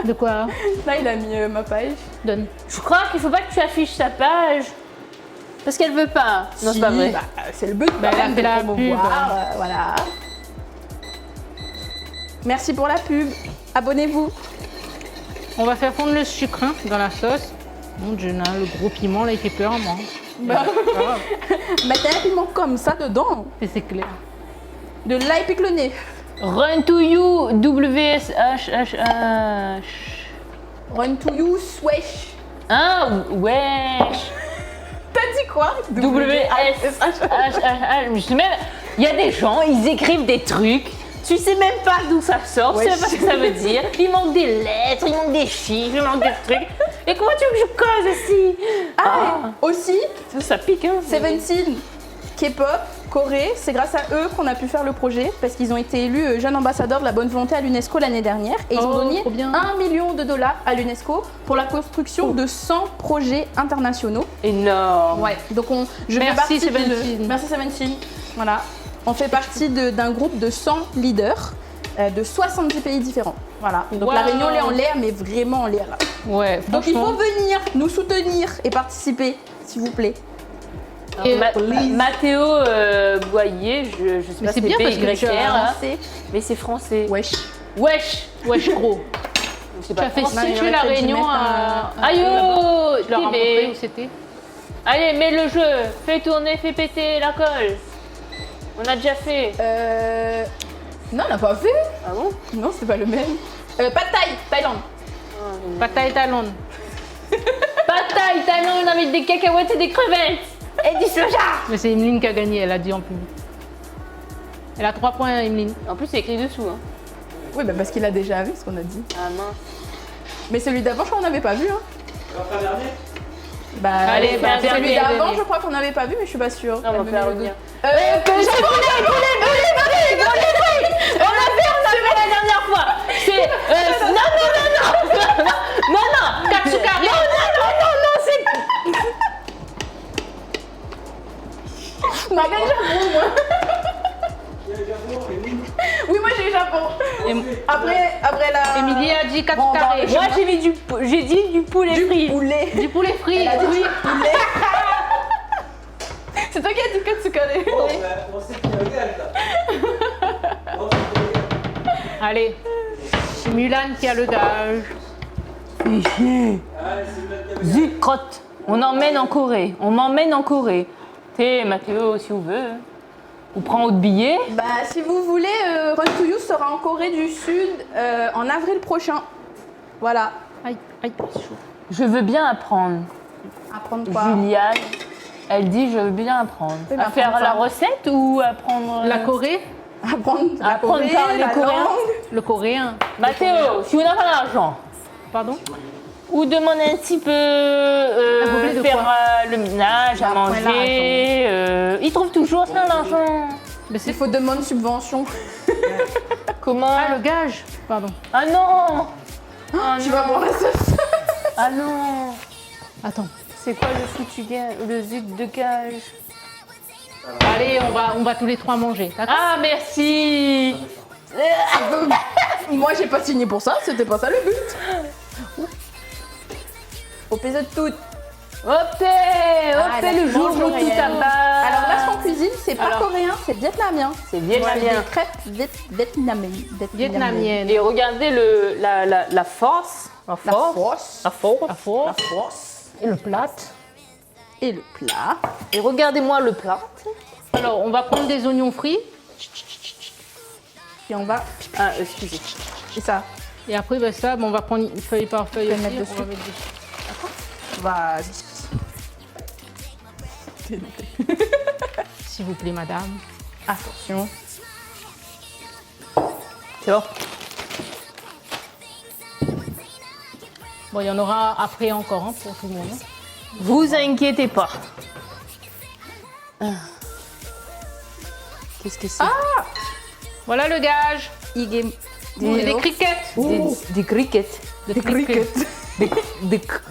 De quoi? Là, il a mis ma page. Donne. Je crois qu'il faut pas que tu affiches sa page. Parce qu'elle veut pas. Non, Si, c'est pas vrai. bah, c'est le but. Bah, quand elle a même fait de la promouvoir, pub. voilà. Merci pour la pub. Abonnez-vous. On va faire fondre le sucre hein, dans la sauce. Mon Dieu, là, le gros piment, là, il fait peur à moi. Bah, mettez un piment comme ça dedans. Et c'est clair. De l'ail piquelonné. Run to you, WSHHH. Run to you, swesh. Ah, wesh. T'as dit quoi? WSHHH. Je sais même, il y a des gens, ils écrivent des trucs. Tu sais même pas d'où ça sort, tu sais même pas ce que ça veut dire. Il manque des lettres, il manque des chiffres, il manque des trucs. Et comment tu veux que je cause ici? Aussi, Ça pique, hein. Seventeen, K-pop, Corée, c'est grâce à eux qu'on a pu faire le projet parce qu'ils ont été élus jeunes ambassadeurs de la bonne volonté à l'UNESCO l'année dernière et ils ont Oh, donné trop bien. $1 million à l'UNESCO pour la construction de 100 projets internationaux. Énorme. Ouais, donc je fais Merci, partie Seventeen. Merci Seventeen. Voilà, on fait partie d'un groupe de 100 leaders de 70 pays différents. Voilà, donc Wow. la réunion elle est en l'air, mais vraiment en l'air là. Ouais, Donc il franchement. faut venir nous soutenir et participer, s'il vous plaît. Et Mathéo Boyer, je sais Mais pas c'est si bien c'est parce que tu as PYR, avancé. mais c'est français. Wesh. Wesh. wesh gros. C'est Tu as fait français. situer la aurait peut-être dû réunion mettre à. Aïe, oh, Tu l'as rencontré Tibé. où c'était? Allez, mets le jeu. Fais tourner, fais péter la colle. On a déjà fait. Non, on n'a pas fait. Ah bon? Non, c'est pas le même. Pas de taille, Thaïlande. Bataille talon. Bataille, Thaïlande avec des cacahuètes et des crevettes. Et du soja. Mais c'est Emeline qui a gagné, elle a dit en public. Elle a 3 points, Emeline. En plus, c'est écrit dessous. Hein. Oui, bah parce qu'il a déjà vu ce qu'on a dit. Ah mince. Mais celui d'avant, je crois qu'on n'avait pas vu. Hein. Bah, Allez, bah, faire celui dernier, d'avant, dernier. je crois qu'on n'avait pas vu, mais je suis pas sûre. Non, on va faire revenir. On a La dernière fois. C'est. Non. Katsukari. Morgane Japon, moi. Oui, moi j'ai Japon. Après la. Émilie a dit Bon, Katsukari. Moi, j'ai dit du poulet frit. poulet. Du poulet frit. Elle a dit Oui. du poulet. C'est toi qui as dit Katsukari. On sait qu'il y a le gage là. On sait qu'il y a le gage. Allez. C'est Mulan qui a le gage. Allez, c'est le mec qui a le gage. Zut, crotte. On m'emmène en Corée. T'es Mathéo, si vous veut. On prend autre billet. Bah, si vous voulez, Run to You sera en Corée du Sud en avril prochain. Voilà. Aïe, aïe, c'est chaud. Je veux bien apprendre. Apprendre quoi Juliane, elle dit je veux bien apprendre. Oui, mais À faire apprendre la quoi recette ou apprendre. La Corée, Apprendre la Apprendre Corée, par les la Coréens. langue. le coréen. Mathéo, si on n'a pas d'argent, Pardon? ou demande un petit peu gobelet de faire quoi le ménage, à Bah, point manger. Il trouve toujours ça l'argent. Mais Il c'est faut demander subvention. Comment? Ah, le gage. Pardon. Ah non. Ah Tu non. vas prendre la sauce. Ah non. Attends. C'est quoi le foutu gage, le zut de gage? Allez, on va tous les 3 manger. D'accord? Ah merci. Moi, j'ai pas signé pour ça, c'était pas ça le but. Au plaisir de toutes. Hop, la le jour où tout coréenne. tabac. Alors là, ce qu'on cuisine, c'est pas Alors. coréen, c'est vietnamien. C'est C'est vietnamien. des crêpes vietnamiennes. Vietnamienne. Et regardez la force. La force. La force. La force. La force. Et le plat. Et le plat. Et regardez-moi le plat. Alors, on va prendre des oignons frits. Et on va. Ah, excusez. Et ça. Et après, ben ça, on va prendre feuille par feuille Tu aussi. peux le mettre On va dessus. mettre dessus. Vas-y. S'il vous plaît, madame. Attention. C'est bon. Bon, il y en aura après encore hein, pour tout le monde. hein. Vous inquiétez pas. Qu'est-ce que c'est? Voilà le gage. Igem. C'est des criquettes. Des crickets. Des criquettes.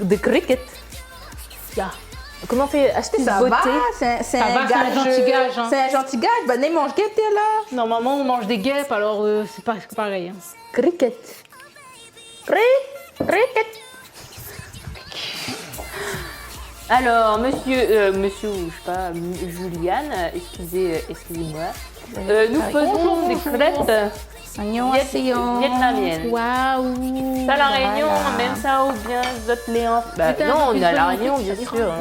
Des crickets. Ya. Comment on fait acheter Ça une beauté? va, c'est Ça va, c'est un gentil gage, hein. C'est un gentil gage. Bah, n'aie mange guette là. Normalement, on mange des guêpes, alors c'est pas pareil. hein. Cricket. Cricket. Alors, monsieur, ou je sais pas, Juliane, excusez-moi. Nous faisons des crêpes vietnamiennes. Waouh. Ça, la Réunion, Voilà. même ça, ou bien d'autres les Bah Putain, non, on est à la plus Réunion, bonne bien nourriture, sûr.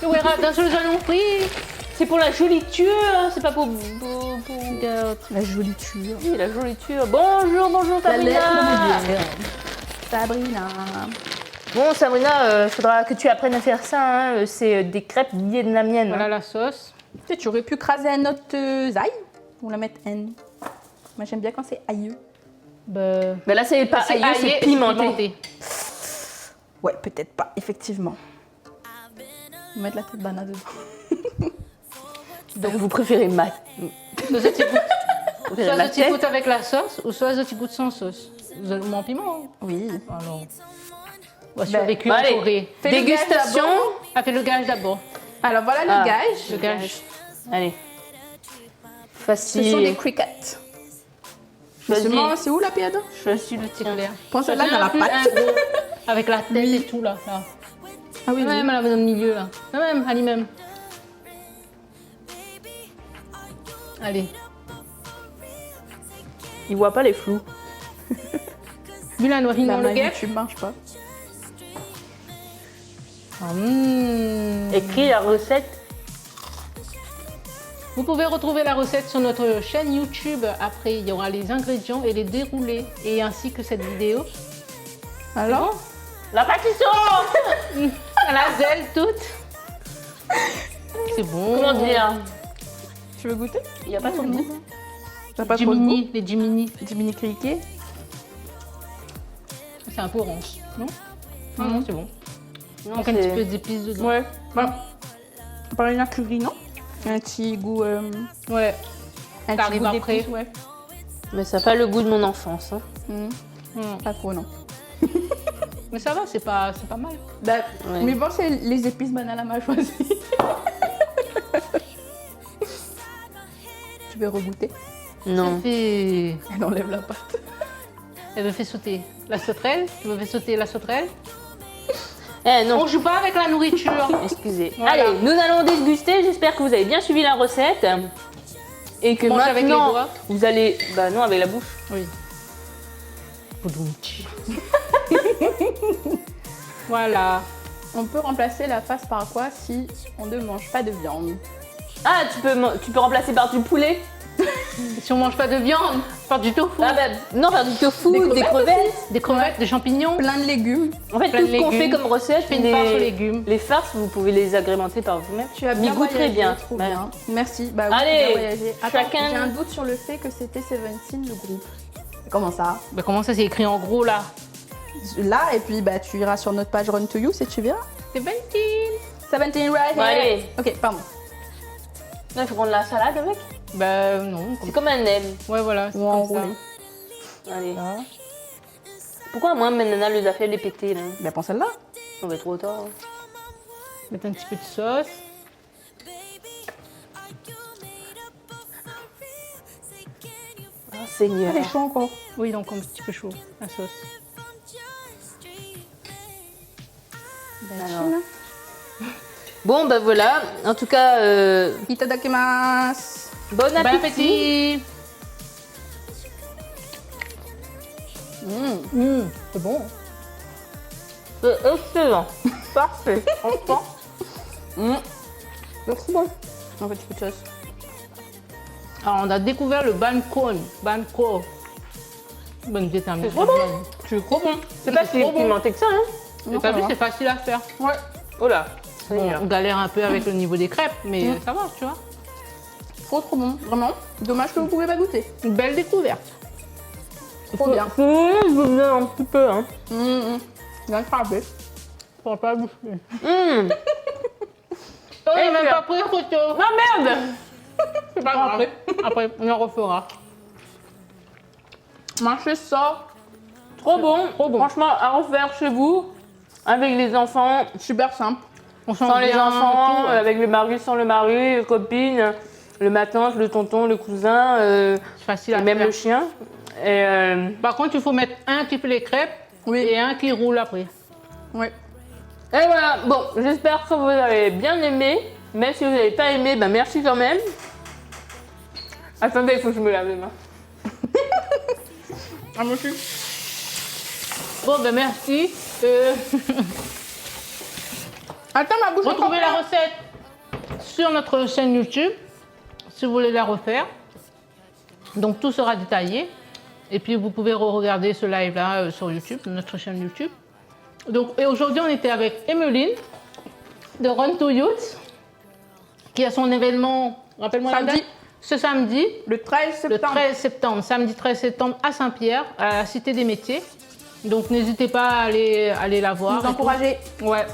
Tu verras, dans les oignons frits. C'est pour la joliture, hein, c'est pas pour... Regarde. La joliture. Oui, la joliture. Bonjour, Sabrina. Sabrina. Bon, Sabrina, faudra que tu apprennes à faire ça. Hein. C'est des crêpes vietnamiennes. Voilà hein. la sauce. Tu aurais pu craser un autre zaï ou la mettre N. Moi, j'aime bien quand c'est aïeux. Bah, Mais là, c'est pas aïeux, aillé, c'est pimenté. Ouais, peut-être pas, effectivement. On va mettre la tête banane dedans. Donc, vous préférez mat. Soit je t'y goûte- soit la je t'y tête. goûte avec la sauce, ou soit je t'y goûte sans sauce. Vous avez mon piment. hein. Oui. Alors, on va Ben, survécu Bon, en allez, Corée. Fais le gage dégustation. d'abord. Ah, fais le gage d'abord. Alors voilà le Ah. gage. Le gage. Allez. Ce Facile. sont des crickets. Choisis. Seulement, c'est où la piade? Choisis le C'est tien. clair. Prends celle-là dans la Plus pâte. un gros, avec la tête et tout là. Ah oui, Même, elle avait dans le milieu là. Même, Ali même. Allez. Il voit pas les flous. Bila no La ringon main le gap. YouTube marche pas. Écris la recette. Vous pouvez retrouver la recette sur notre chaîne YouTube. Après, il y aura les ingrédients et les déroulés, et ainsi que cette vidéo. Alors La pâtisserie. La zèle toute. C'est bon. Comment dire? Tu veux goûter? Il n'y a pas trop de goût. T'as pas trop de goût? Jiminy, les Jiminy. Jiminy criquet. C'est un peu orange, non? Non, non, c'est bon. Non, Donc un petit peu d'épices dedans. Ouais. Bah, on parlait d'un curry, non? Un petit goût. Ouais. Un Ça petit arrive goût après. d'épices, ouais. Mais ça n'a pas le goût de mon enfance. Hein. Pas trop, non. Mais ça va, c'est pas mal. Bah, Ouais. mais bon, c'est les épices banales m'a choisi. Tu veux regoûter? Non. Et Elle enlève la pâte. elle me fait sauter la sauterelle. Tu me fais sauter la sauterelle. Eh non. On joue pas avec la nourriture. Excusez. Voilà. Allez, nous allons déguster. J'espère que vous avez bien suivi la recette. Et que Mange avec les maintenant, doigts. vous allez... Bah non, avec la bouche. Oui. Voilà. On peut remplacer la face par quoi si on ne mange pas de viande? Ah, tu peux remplacer par du poulet. Si on mange pas de viande, par du tofu, Ah bah, non, par du tofu, des crevettes. des crevettes, des champignons, Plein de légumes. En fait, Plein tout de ce qu'on fait légumes. comme recette, fais une farce aux légumes. les farces, vous pouvez les agrémenter par vous-même. Tu as Il bien goûte très voyagé, bien. trop Ouais. bien. Merci. Bah oui, Allez, tu as voyagé. Attends, chacun- j'ai un doute sur le fait que c'était Seventeen le groupe. Comment ça? Bah, comment ça, c'est écrit en gros là? Là, et puis bah tu iras sur notre page Run to You si tu viens. C'est 20. 17 right Bon, here. allez. Ok, pardon. Là, il faut prendre la salade avec. Bah non. C'est comme un M. Ouais, voilà. c'est Ou comme enroulé. ça. Allez. Pourquoi moi, ma nana les a fait les péter là? Bah prends celle-là. On va trop tard. Mettre un petit peu de sauce. Oh Seigneur. Elle est chaud encore. Oui, donc un petit peu chaud, la sauce. Alors. Bon, bah voilà. En tout cas, Itadakimasu. bon Bon appétit. appétit. C'est bon. C'est excellent. Parfait. Franchement. C'est trop bon. Un petit peu de sauce. Alors, on a découvert le banko. Banko. Bonne vietnamienne. C'est trop bon. C'est trop bon. C'est pas si trop bon. pimenté que ça, hein? Et t'as vu, c'est facile à faire. Ouais. Oh là. Bon, on galère un peu avec le niveau des crêpes, mais ça va, tu vois. Trop bon. Vraiment. Dommage que vous pouvez pas goûter. Une belle découverte. Trop bien. Je veux bien un petit peu, hein. Bien frappé. Pour pas bouffer. Hum. Oh, Eh, j'ai même bien. pas pris photo. Ah merde. C'est pas grave. Après, on en refera. Mangez ça. Trop bon. Franchement, à refaire chez vous. Avec les enfants, Super simple. On sent sans les bien enfants, tout. avec le mari, sans le mari, les copines, le matin, le tonton, le cousin, C'est facile à et même faire. le chien. Et Par contre, il faut mettre un qui fait les crêpes Oui. et un qui roule après. Ouais. Et voilà, bon, j'espère que vous avez bien aimé. Même si vous n'avez pas aimé, ben merci quand même. Attendez, il faut que je me lave les mains. Ah, moi aussi. Bon, ben merci. Attends, ma bouche est Retrouvez encore la recette sur notre chaîne YouTube si vous voulez la refaire. Donc tout sera détaillé. Et puis vous pouvez re-regarder ce live-là sur YouTube, notre chaîne YouTube. Donc, et aujourd'hui, on était avec Emeline de Run to Youth qui a son événement, rappelle-moi la Samedi. date, ce samedi, Le 13 le septembre. 13 septembre, samedi 13 septembre à Saint-Pierre, à la Cité des Métiers. Donc n'hésitez pas à aller la voir. Vous encouragez. Ouais.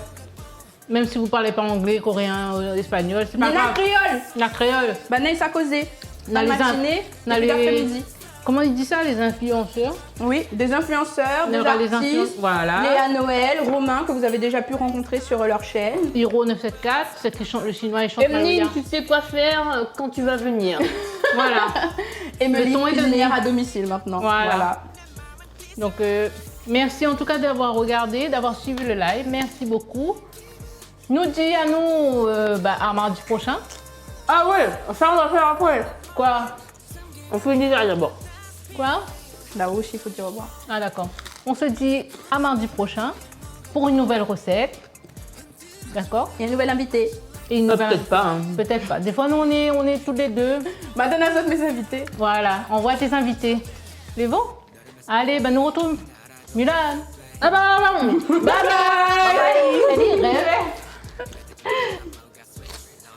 Même si vous parlez pas anglais, coréen, espagnol, c'est pas Nina grave. créole. La créole. Bah, Naïs a causé. On Dans a la les matinée on a et puis les- l'après-midi. Comment il dit ça, les influenceurs? Oui, des influenceurs, Il y des aura les artistes. voilà. Léa Noël, Romain, que vous avez déjà pu rencontrer sur leur chaîne. Hiro 974, c'est qui chante le chinois, il chante mal Emeline, bien. tu sais quoi faire quand tu vas venir. Voilà. Emeline, Le ton est donné. cuisinière à domicile maintenant. Voilà. Donc, merci en tout cas d'avoir regardé, d'avoir suivi le live. Merci beaucoup. Nous dit à nous à mardi prochain. Ah ouais, ça on va faire après. Quoi? On fait une désert d'abord. Quoi? La rouge, il faut dire au revoir. Ah d'accord. On se dit à mardi prochain pour une nouvelle recette. D'accord? Il y a une nouvelle invitée. Et une nouvelle... Peut-être pas. Hein. Peut-être pas. Des fois, nous, on est tous les deux. Madonna saute mes invités. Voilà, envoie tes invités. Les bons? Allez, ben nous retrouvons. Mulan. Ah bah, Bye bye. Allez, rêve.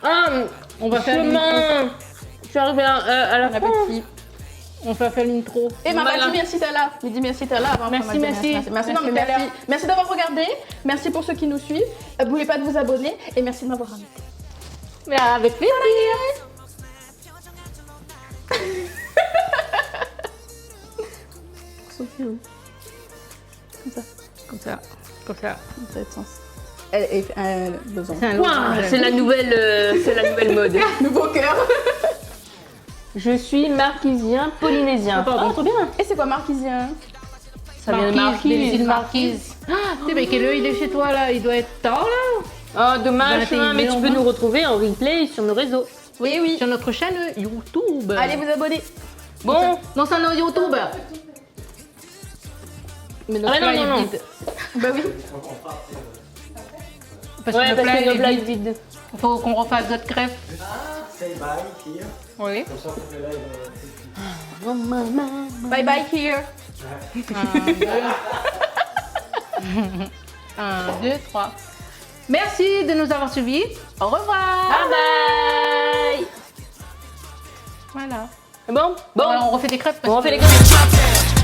ah, On va faire l'intro. chemin. Je suis arrivée à la Bon fin. appétit. On va faire l'intro. Et maman Voilà. dit merci t'es là. Il dit merci t'es là. Avant, Merci, maman dit merci. Merci, non, mais Merci, t'es merci. Merci d'avoir regardé. Merci pour ceux qui nous suivent. N'oubliez pas de vous abonner. Et merci de m'avoir invité. Mais avec plaisir. Sophie, où? Comme ça. Comme ça. Comme ça. Ça a de sens. Elle besoin. C'est un Ouah, losange. c'est la nouvelle mode. Nouveau cœur. Je suis marquisien polynésien. Ah, pardon. Ah, trop bien. Et c'est quoi marquisien? Ça vient de des Marquise. îles Marquises. Ah, tu sais, mais quelle heure il est chez toi là? Il doit être tard là. Oh, dommage, 21 hein, mais tu peux millions. nous retrouver en replay sur nos réseaux. Oui, oui. Sur notre chaîne YouTube. Allez vous abonner. Bon, Non, c'est un YouTube. Mais notre Ah, non, plat non, est non. vide. Bah oui. Parce ouais, que le parce plat que le plat est est vide. vide. Il faut qu'on refasse d'autres crêpes. Say bye here. Oui. Comme ça, on fait le live. Bye bye here. 1, 2, 3. Merci de nous avoir suivis. Au revoir. Bye bye. Voilà. C'est bon? Bon, Alors, on refait des crêpes. on parce refait que- les crêpes.